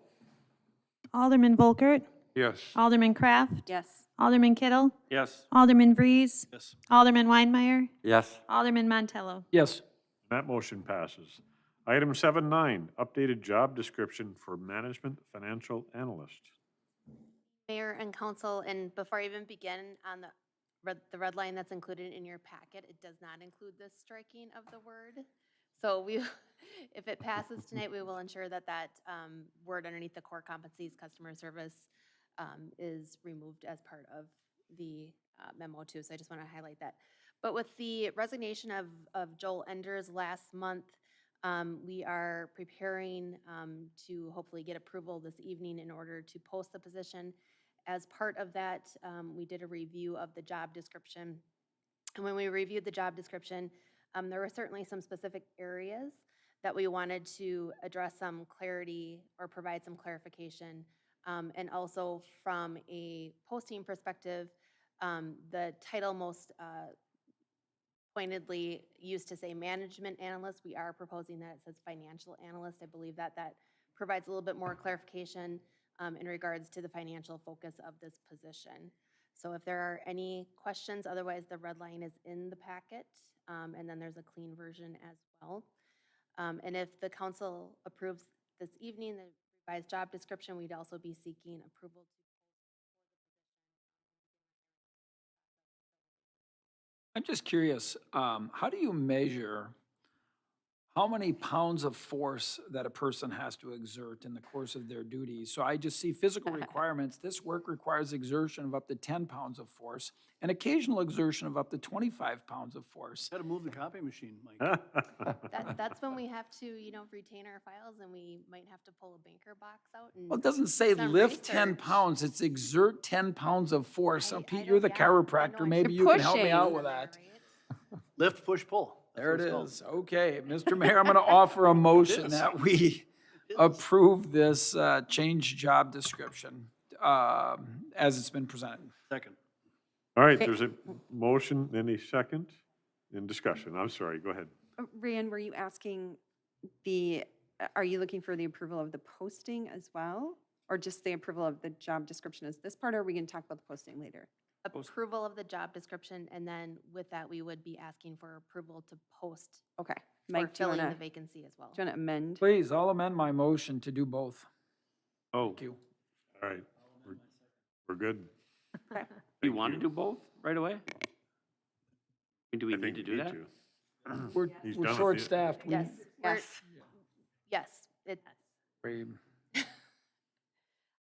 Alderman Volkert? Yes. Alderman Kraft? Yes. Alderman Kittle? Yes. Alderman Vries? Yes. Alderman Weinmeier? Yes. Alderman Montello? Yes. That motion passes. Item 7.9, updated job description for management financial analyst. Mayor and council, and before I even begin on the red line that's included in your packet, it does not include the striking of the word. So if it passes tonight, we will ensure that that word underneath the core competencies, customer service, is removed as part of the memo too. So I just want to highlight that. But with the resignation of Joel Enders last month, We are preparing to hopefully get approval this evening in order to post the position. As part of that, we did a review of the job description. And when we reviewed the job description, there were certainly some specific areas that we wanted to address some clarity or provide some clarification. And also from a posting perspective, the title most pointedly used to say management analyst. We are proposing that it says financial analyst. I believe that that provides a little bit more clarification in regards to the financial focus of this position. So if there are any questions, otherwise the red line is in the packet, and then there's a clean version as well. And if the council approves this evening the revised job description, we'd also be seeking approval to I'm just curious, how do you measure how many pounds of force that a person has to exert in the course of their duties? So I just see physical requirements. This work requires exertion of up to 10 pounds of force and occasional exertion of up to 25 pounds of force. Got to move the copy machine, Mike. that's when we have to, retain our files and we might have to pull a banker box out and. Well, it doesn't say some lift 10 research. pounds, it's exert 10 pounds of force. So I Pete, don't- you're the yeah, I know chiropractor, I maybe should you can help me pushing. out with that. Lift, push, pull. That's There what it it's called. is. Okay, Mr. Mayor, I'm going to offer a motion is. that we approve this change job description as it's been presented. Second. All right, there's a motion and a second in discussion. I'm sorry, go ahead. Ryan, were you asking are you looking for the approval of the posting as well? Or just the approval of the job description as this part, or are we going to talk about the posting later? Approval of the job description, and then with that, we would be asking for approval to post Okay. for Mike, do you filling want the to vacancy as well. amend? Please, I'll amend my motion to do both. Oh, Thank you. All right, we're good. Okay. you want to do both right away? Do we I need think to we do need that? to. We're He's done with it. short-staffed. Yes. we're- Yes. Yes. We-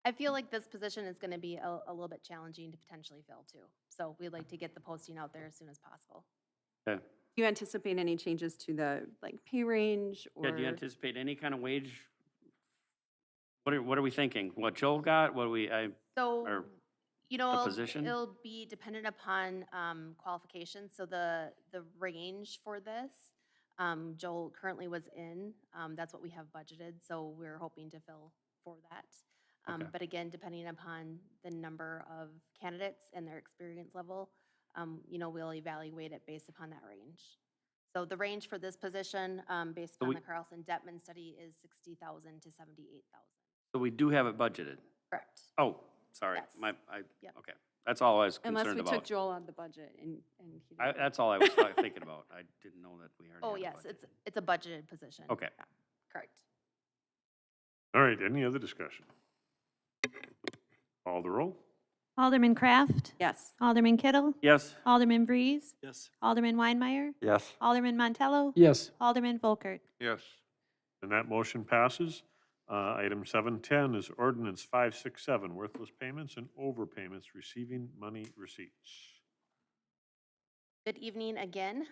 I feel like this position is going to be a little bit challenging to potentially fill too. So we'd like to get the posting out there as soon as possible. Okay. Do you anticipate any changes to the pay range or? Yeah, do you anticipate any kind of wage? What are we thinking? What Joel got, what So, Or position? it'll be dependent upon qualifications. So the range for this, Joel currently was in, that's what we have budgeted. So we're hoping to fill for that. Okay. But again, depending upon the number of candidates and their experience level, we'll evaluate it based upon that range. So the range for this position, based So upon we- the Carlson Detman study, is 60,000 to 78,000. so we do have it budgeted? Correct. Oh, sorry, Yes. okay. That's all I was Unless concerned we took about. Joel out of the budget and he didn't. That's all I was thinking about. I didn't know that we already Oh, had a yes, budget. it's a budgeted position. Okay. Yeah, correct. All right, any other discussion? Call the roll. Alderman Kraft. Yes. Alderman Kittle. Yes, Alderman Breeze. Yes. Alderman Weinmeier. Yes. Alderman Montello. Yes. Alderman Volkert. Yes. And that motion passes. Item 710 is ordinance 567, worthless payments and overpayments, receiving money receipts. Good evening again.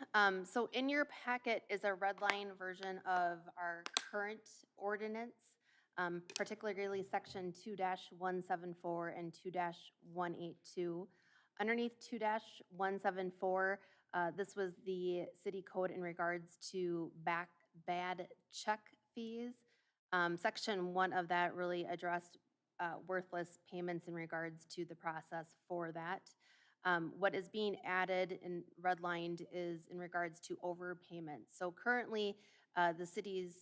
So in your packet is a red line version of our current ordinance, particularly section 2-174 and 2-182. Underneath 2-174, this was the city code in regards to bad check fees. Section 1 of that really addressed worthless payments in regards to the process for that. What is being added and redlined is in regards to overpayments. So currently, the city's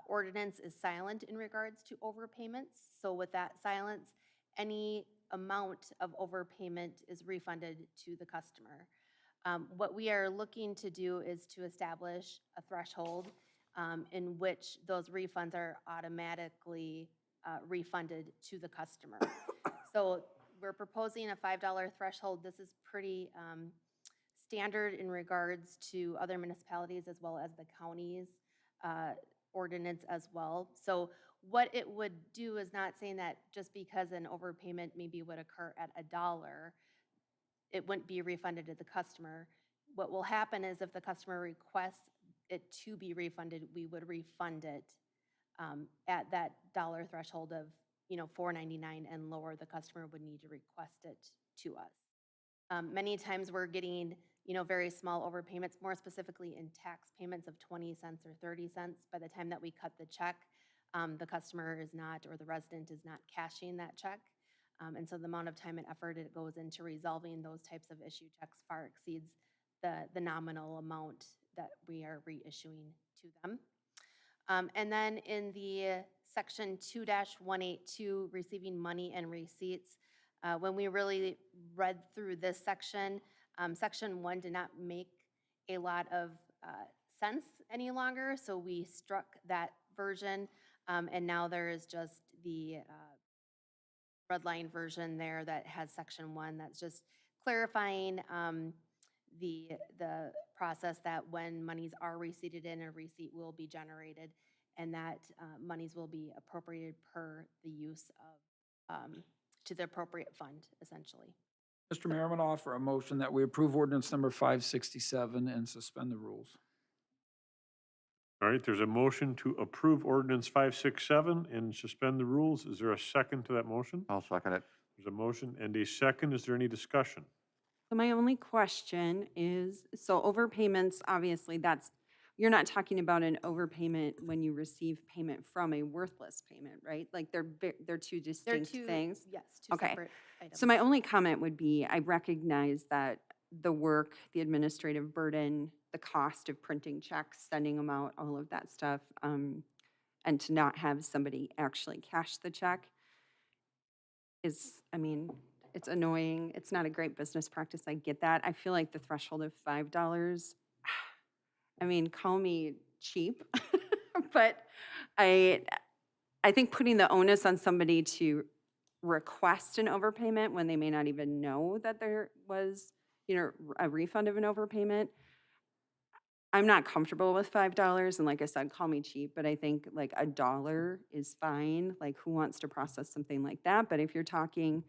ordinance is silent in regards to overpayments. So with that silence, any amount of overpayment is refunded to the customer. What we are looking to do is to establish a threshold in which those refunds are automatically refunded to the customer. So we're proposing a $5 threshold. This is pretty standard in regards to other municipalities as well as the county's ordinance as well. So what it would do is not saying that just because an overpayment maybe would occur at $1, it wouldn't be refunded to the customer. What will happen is if the customer requests it to be refunded, we would refund it at that dollar threshold of, $4.99 and lower. The customer would need to request it to us. Many times we're getting, very small overpayments, more specifically in tax payments of 20 cents or 30 cents. By the time that we cut the check, the customer is not, or the resident is not cashing that check. And so the amount of time and effort it goes into resolving those types of issue checks far exceeds the nominal amount that we are reissuing to them. And then in the section 2-182, receiving money and receipts, when we really read through this section, section 1 did not make a lot of sense any longer, so we struck that version, and now there is just the red line version there that has section 1 that's just clarifying the process that when monies are receipted in, a receipt will be generated, and that monies will be appropriated per the use of, to the appropriate fund, essentially. Mr. Mayor, I'm going to offer a motion that we approve ordinance number 567 and suspend the rules. All right, there's a motion to approve ordinance 567 and suspend the rules. Is there a second to that motion? I'll second it. There's a motion and a second. Is there any discussion? So my only question is, so overpayments, obviously you're not talking about an overpayment when you receive payment from a worthless payment, right? Like they're two distinct things? Yes, two Okay. separate items. So my only comment would be, I recognize that the work, the administrative burden, the cost of printing checks, sending them out, all of that stuff, and to not have somebody actually cash the check is, it's annoying. It's not a great business practice. I get that. I feel like the threshold of $5, call me cheap, but I think putting the onus on somebody to request an overpayment when they may not even know that there was, a refund of an overpayment, I'm not comfortable with $5. And like I said, call me cheap, but I think like $1 is fine. Like who wants to process something like that? But if you're talking,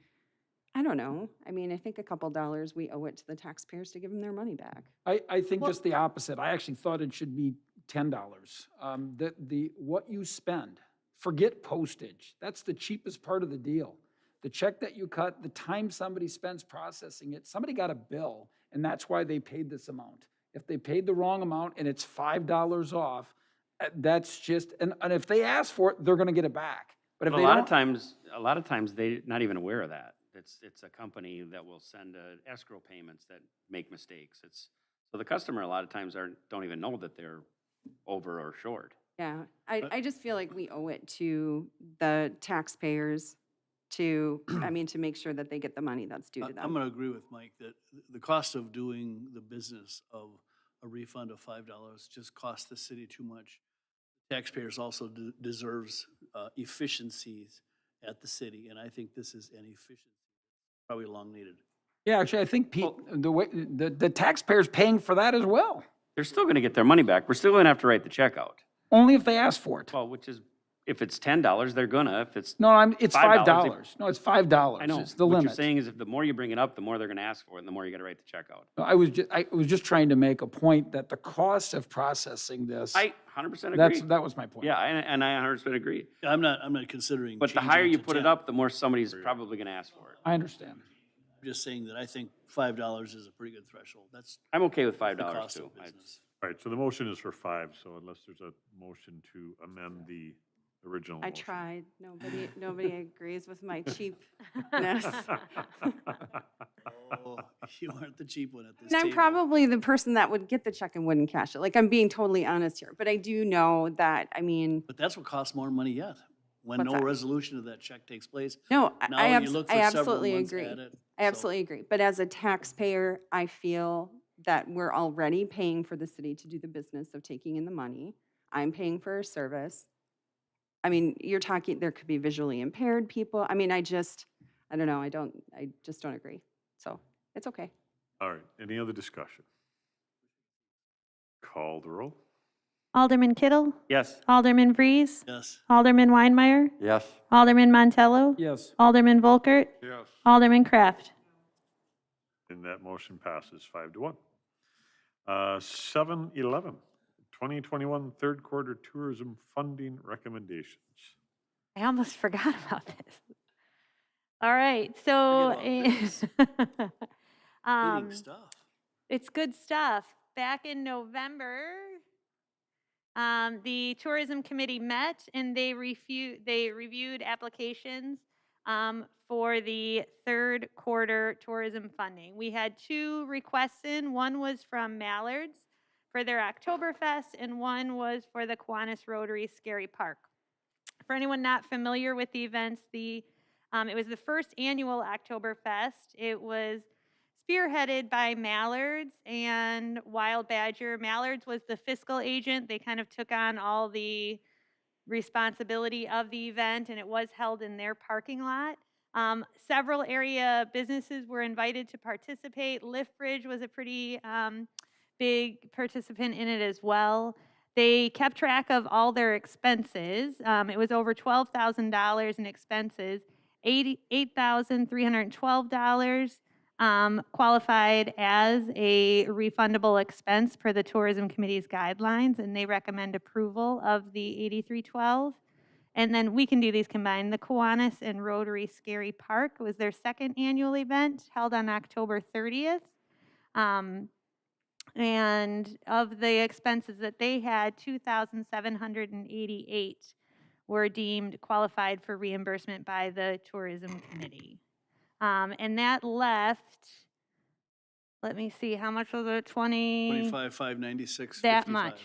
I don't know. I think a couple dollars, we owe it to the taxpayers to give them their money back. I think just the opposite. I actually thought it should be $10. What you spend, forget postage. That's the cheapest part of the deal. The check that you cut, the time somebody spends processing it, somebody got a bill, and that's why they paid this amount. If they paid the wrong amount and it's $5 off, that's just, and if they ask for it, they're gonna get it back. But if A they lot don't, of times they're not even aware of that. It's a company that will send escrow payments that make mistakes. So the customer a lot of times don't even know that they're over or short. Yeah, I just feel like we owe it to the taxpayers to, to make sure that they get the money that's due to I'm them. going to agree with Mike that the cost of doing the business of a refund of $5 just costs the city too much. Taxpayers also deserves efficiencies at the city, and I think this is an efficiency, probably long needed. yeah, actually, I think Pete, the taxpayer's paying for that as well, They're still gonna get their money back. We're still gonna have to write the check out. only if they ask for it. Well, which is, if it's $10, they're gonna. If it's No, it's $5, $5. No, it's $5. I know. It's the What limit. you're saying is if the more you bring it up, the more they're gonna ask for it, and the more you gotta write the check out. No, I was just trying to make a point that the cost of processing this, I 100% agree. that was my point. Yeah, and I 100% agree. I'm not considering. But the changing higher it you to put it 10. up, the more somebody's probably gonna ask for it. I understand. I'm just saying that I think $5 is a pretty good threshold. That's I'm okay with the $5 cost too. of business. All right, so the motion is for 5, so unless there's a motion to amend the original I motion. tried. Nobody agrees with my cheapness. Oh, you aren't the cheap one at this And I'm table. probably the person that would get the check and wouldn't cash it. Like, I'm being totally honest here. But I do know that, But that's what costs more money yet. When What's no that? resolution of that check takes place. no, Now I you look for several absolutely months agree. at it, I so- absolutely agree. But as a taxpayer, I feel that we're already paying for the city to do the business of taking in the money. I'm paying for a service. You're talking, there could be visually impaired people. I don't know. I just don't agree. So it's okay. All right, any other discussion? Call the roll. Alderman Kittle? Yes. Alderman Vries? Yes. Alderman Weinmeier? Yes. Alderman Montello? Yes. Alderman Volkert? Yes. Alderman Kraft? And that motion passes 5-1. 7-11, 2021 third quarter tourism funding recommendations. I almost forgot about this. All right, so Exciting stuff. it's good stuff. Back in November, the tourism committee met and they reviewed applications for the third quarter tourism funding. We had 2 requests in. One was from Mallards for their Oktoberfest, and one was for the Kiwanis Rotary Scary Park. For anyone not familiar with the events, it was the first annual Oktoberfest. It was spearheaded by Mallards and Wild Badger. Mallards was the fiscal agent. They kind of took on all the responsibility of the event, and it was held in their parking lot. Several area businesses were invited to participate. Liftbridge was a pretty big participant in it as well. They kept track of all their expenses. It was over $12,000 in expenses. $88,312 qualified as a refundable expense per the Tourism Committee's guidelines, and they recommend approval of the 8312. And then we can do these combined. The Kiwanis and Rotary Scary Park was their second annual event held on October 30th. And of the expenses that they had, 2,788 were deemed qualified for reimbursement by the Tourism Committee. And that left, let me see, how much was it? 25,596.55. That much.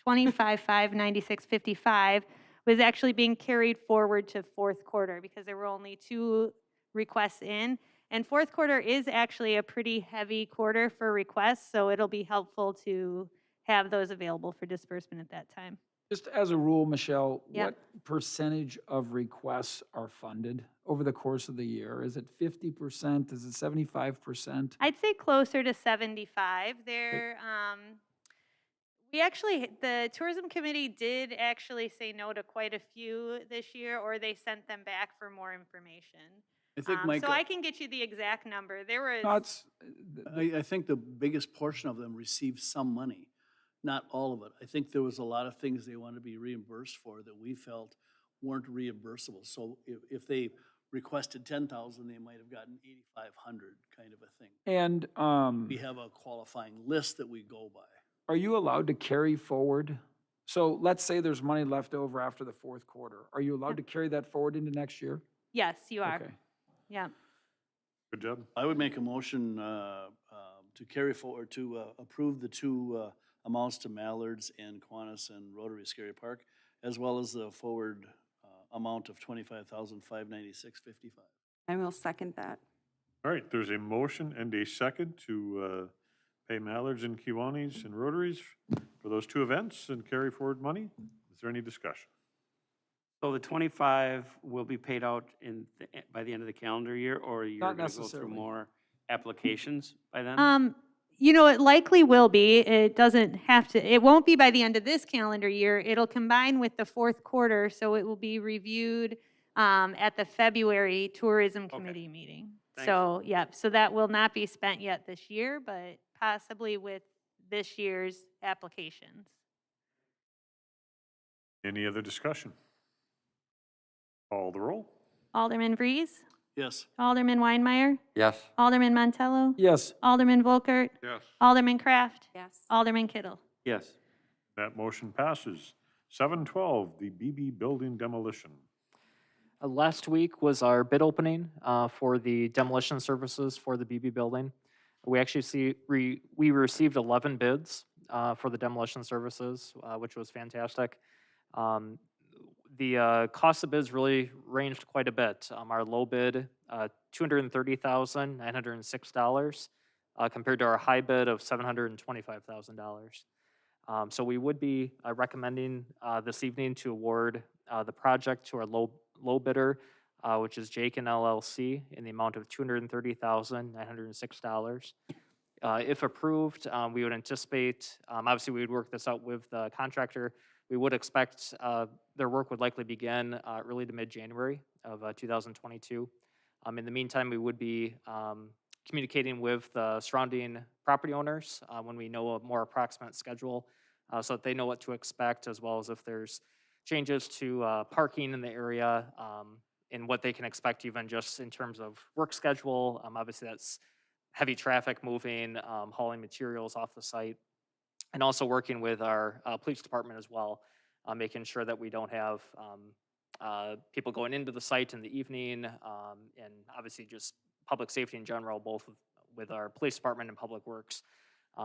25,596.55 was actually being carried forward to fourth quarter because there were only 2 requests in. And fourth quarter is actually a pretty heavy quarter for requests, so it'll be helpful to have those available for disbursement at that time. Just as a rule, Michelle, Yep. what percentage of requests are funded over the course of the year? Is it 50%? Is it 75%? I'd say closer to 75. The tourism committee did actually say no to quite a few this year, or they sent them back for more information. I think, Mike, So I can get you the exact number. There was. No, it's, I think the biggest portion of them received some money, not all of it. I think there was a lot of things they wanted to be reimbursed for that we felt weren't reimbursable. So if they requested 10,000, they might have gotten 8,500 kind of a thing. and We have a qualifying list that we go by. are you allowed to carry forward? So let's say there's money left over after the fourth quarter. Are you allowed to carry that forward into next year? Yes, you are. Okay. Yeah. Good job. I would make a motion to carry forward, to approve the 2 amounts to Mallards and Kiwanis and Rotary Scary Park, as well as the forward amount of $25,596.55. I will second that. All right, there's a motion and a second to pay Mallards and Kiwanis and Rotaries for those 2 events and carry forward money. Is there any discussion? So the 25 will be paid out by the end of the calendar year, or you're Not going to go through necessarily. more applications by then? It likely will be. It doesn't have to, it won't be by the end of this calendar year. It'll combine with the fourth quarter, so it will be reviewed at the February Tourism Committee meeting. Thanks. So, so that will not be spent yet this year, but possibly with this year's applications. Any other discussion? Call the roll. Alderman Vries, Yes. Alderman Weinmeier, Yes. Alderman Montello, Yes. Alderman Volkert, Yes. Alderman Kraft, Yes. Alderman Kittle. Yes. That motion passes. 712, the Bb Building Demolition. Last week was our bid opening for the demolition services for the Beebe Building. We actually we received 11 bids for the demolition services, which was fantastic. The cost of bids really ranged quite a bit. Our low bid, $230,906, compared to our high bid of $725,000. So we would be recommending this evening to award the project to our low bidder, which is Jake and LLC, in the amount of $230,906. If approved, we would anticipate, obviously we would work this out with the contractor. We would expect their work would likely begin early to mid-January of 2022. In the meantime, we would be communicating with the surrounding property owners when we know a more approximate schedule so that they know what to expect, as well as if there's changes to parking in the area, and what they can expect even just in terms of work schedule. Obviously, that's heavy traffic moving, hauling materials off the site, and also working with our police department as well, making sure that we don't have people going into the site in the evening, and obviously just public safety in general, both with our police department and public works.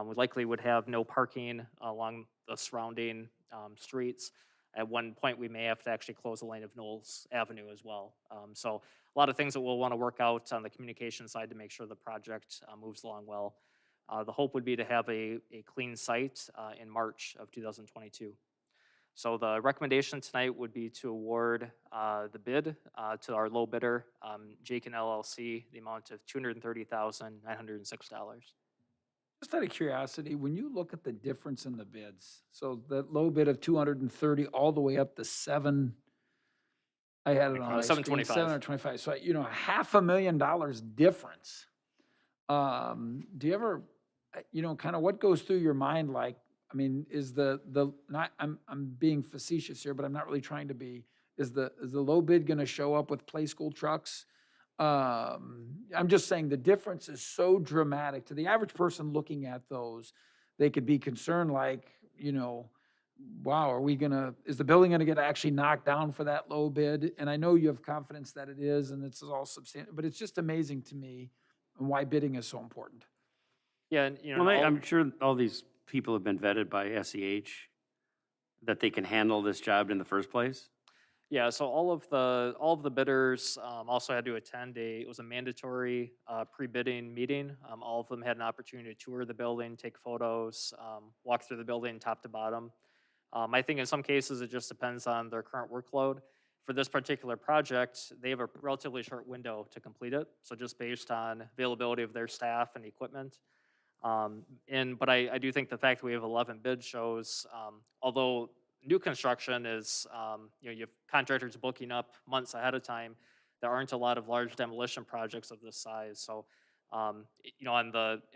We likely would have no parking along the surrounding streets. At one point, we may have to actually close the lane of Knowles Avenue as well. So a lot of things that we'll want to work out on the communication side to make sure the project moves along well. The hope would be to have a clean site in March of 2022. So the recommendation tonight would be to award the bid to our low bidder, Jakin LLC, the amount of $230,906. Just out of curiosity, when you look at the difference in the bids, so that low bid of 230 all the way up to I had it on my screen, 725. 725. So, $500,000 difference. Do you ever, kind of what goes through your mind? Like, I mean, is not, I'm being facetious here, but I'm not really trying to be. Is the low bid going to show up with play school trucks? I'm just saying the difference is so dramatic. To the average person looking at those, they could be concerned like, wow, is the building gonna get actually knocked down for that low bid? And I know you have confidence that it is, and it's all substantial, but it's just amazing to me and why bidding is so important. Yeah, and Well, I'm sure all these people have been vetted by SEH, that they can handle this job in the first place. Yeah, so all of the bidders also had to attend it was a mandatory pre-bidding meeting. All of them had an opportunity to tour the building, take photos, walk through the building top to bottom. I think in some cases it just depends on their current workload. For this particular project, they have a relatively short window to complete it, so just based on availability of their staff and equipment. But I do think the fact that we have 11 bids shows, although new construction is, you have contractors booking up months ahead of time, there aren't a lot of large demolition projects of this size. So, in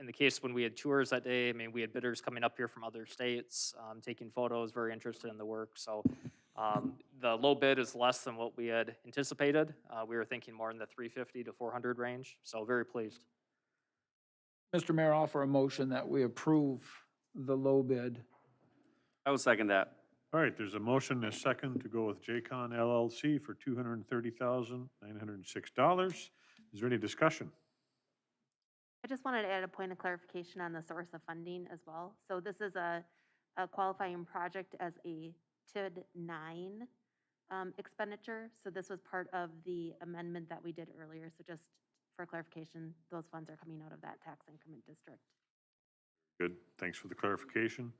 the case when we had tours that day, I mean, we had bidders coming up here from other states, taking photos, very interested in the work. So, the low bid is less than what we had anticipated. We were thinking more in the 350 to 400 range. So, very pleased. Mr. Mayor, I'll offer a motion that we approve the low bid. I will second that. All right, there's a motion and a second to go with Jacon LLC for $230,906. Is there any discussion? I just wanted to add a point of clarification on the source of funding as well. So this is a qualifying project as a TID 9 expenditure. So this was part of the amendment that we did earlier. So just for clarification, those funds are coming out of that tax increment district. Good, thanks for the clarification.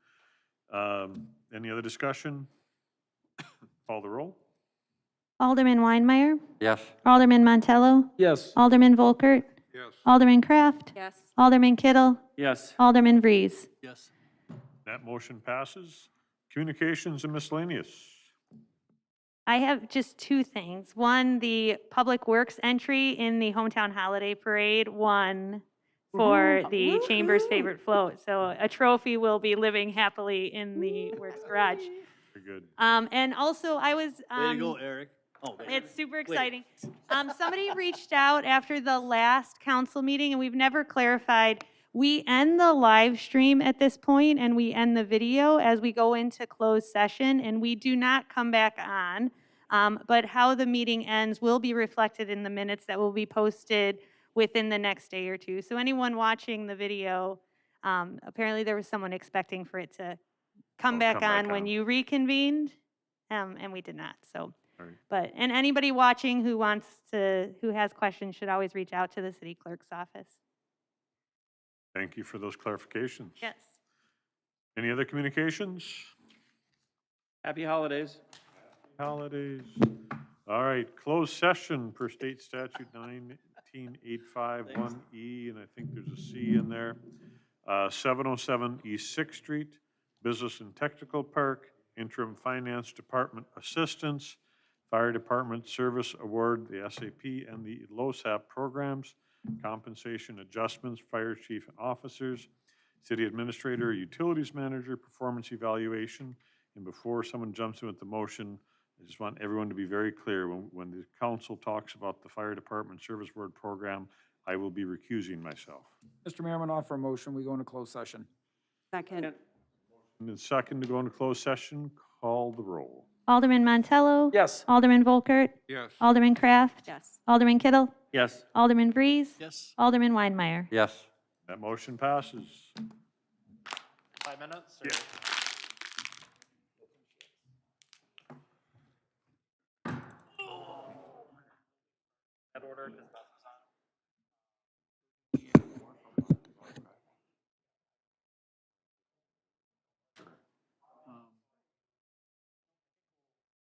Any other discussion? Call the roll. Alderman Weinmeier, Yes. Alderman Montello, Yes. Alderman Volkert, Yes. Alderman Kraft, Yes. Alderman Kittle, Yes. Alderman Vries. Yes. That motion passes. Communications and miscellaneous. I have just two things. One, the Public Works entry in the Hometown Holiday Parade won for the Chamber's favorite float. So a trophy will be living happily in the Works garage. Very good. And also, I was. Way to go, Eric. Oh, It's super Wait. exciting. Somebody reached out after the last council meeting, and we've never clarified. We end the live stream at this point, and we end the video as we go into closed session, and we do not come back on. But how the meeting ends will be reflected in the minutes that will be posted within the next day or two. So anyone watching the video, apparently there was someone expecting for it to come back on when you reconvened, and we did not. So. Right. But, and anybody watching who has questions should always reach out to the city clerk's office. Thank you for those clarifications. Yes. Any other communications? Happy holidays. Holidays. All right, closed session per state statute 19851E, and I think there's a C in there. 707 East 6th Street, Business and Technical Park, Interim Finance Department Assistance, Fire Department Service Award, the SAP and the LoSAP programs, compensation adjustments, fire chief and officers, city administrator, utilities manager, performance evaluation. And before someone jumps in with the motion, I just want everyone to be very clear, when the council talks about the fire department service board program, I will be recusing myself. Mr. Mayor, I'm going to offer a motion. We go into closed session. Second. And the second to go into closed session, call the roll. Alderman Montello? Yes. Alderman Volkert? Yes. Alderman Kraft? Yes. Alderman Kittle? Yes. Alderman Vries? Yes? Alderman Weidmeyer? Yes. That motion passes. 5 minutes? That order, 'cause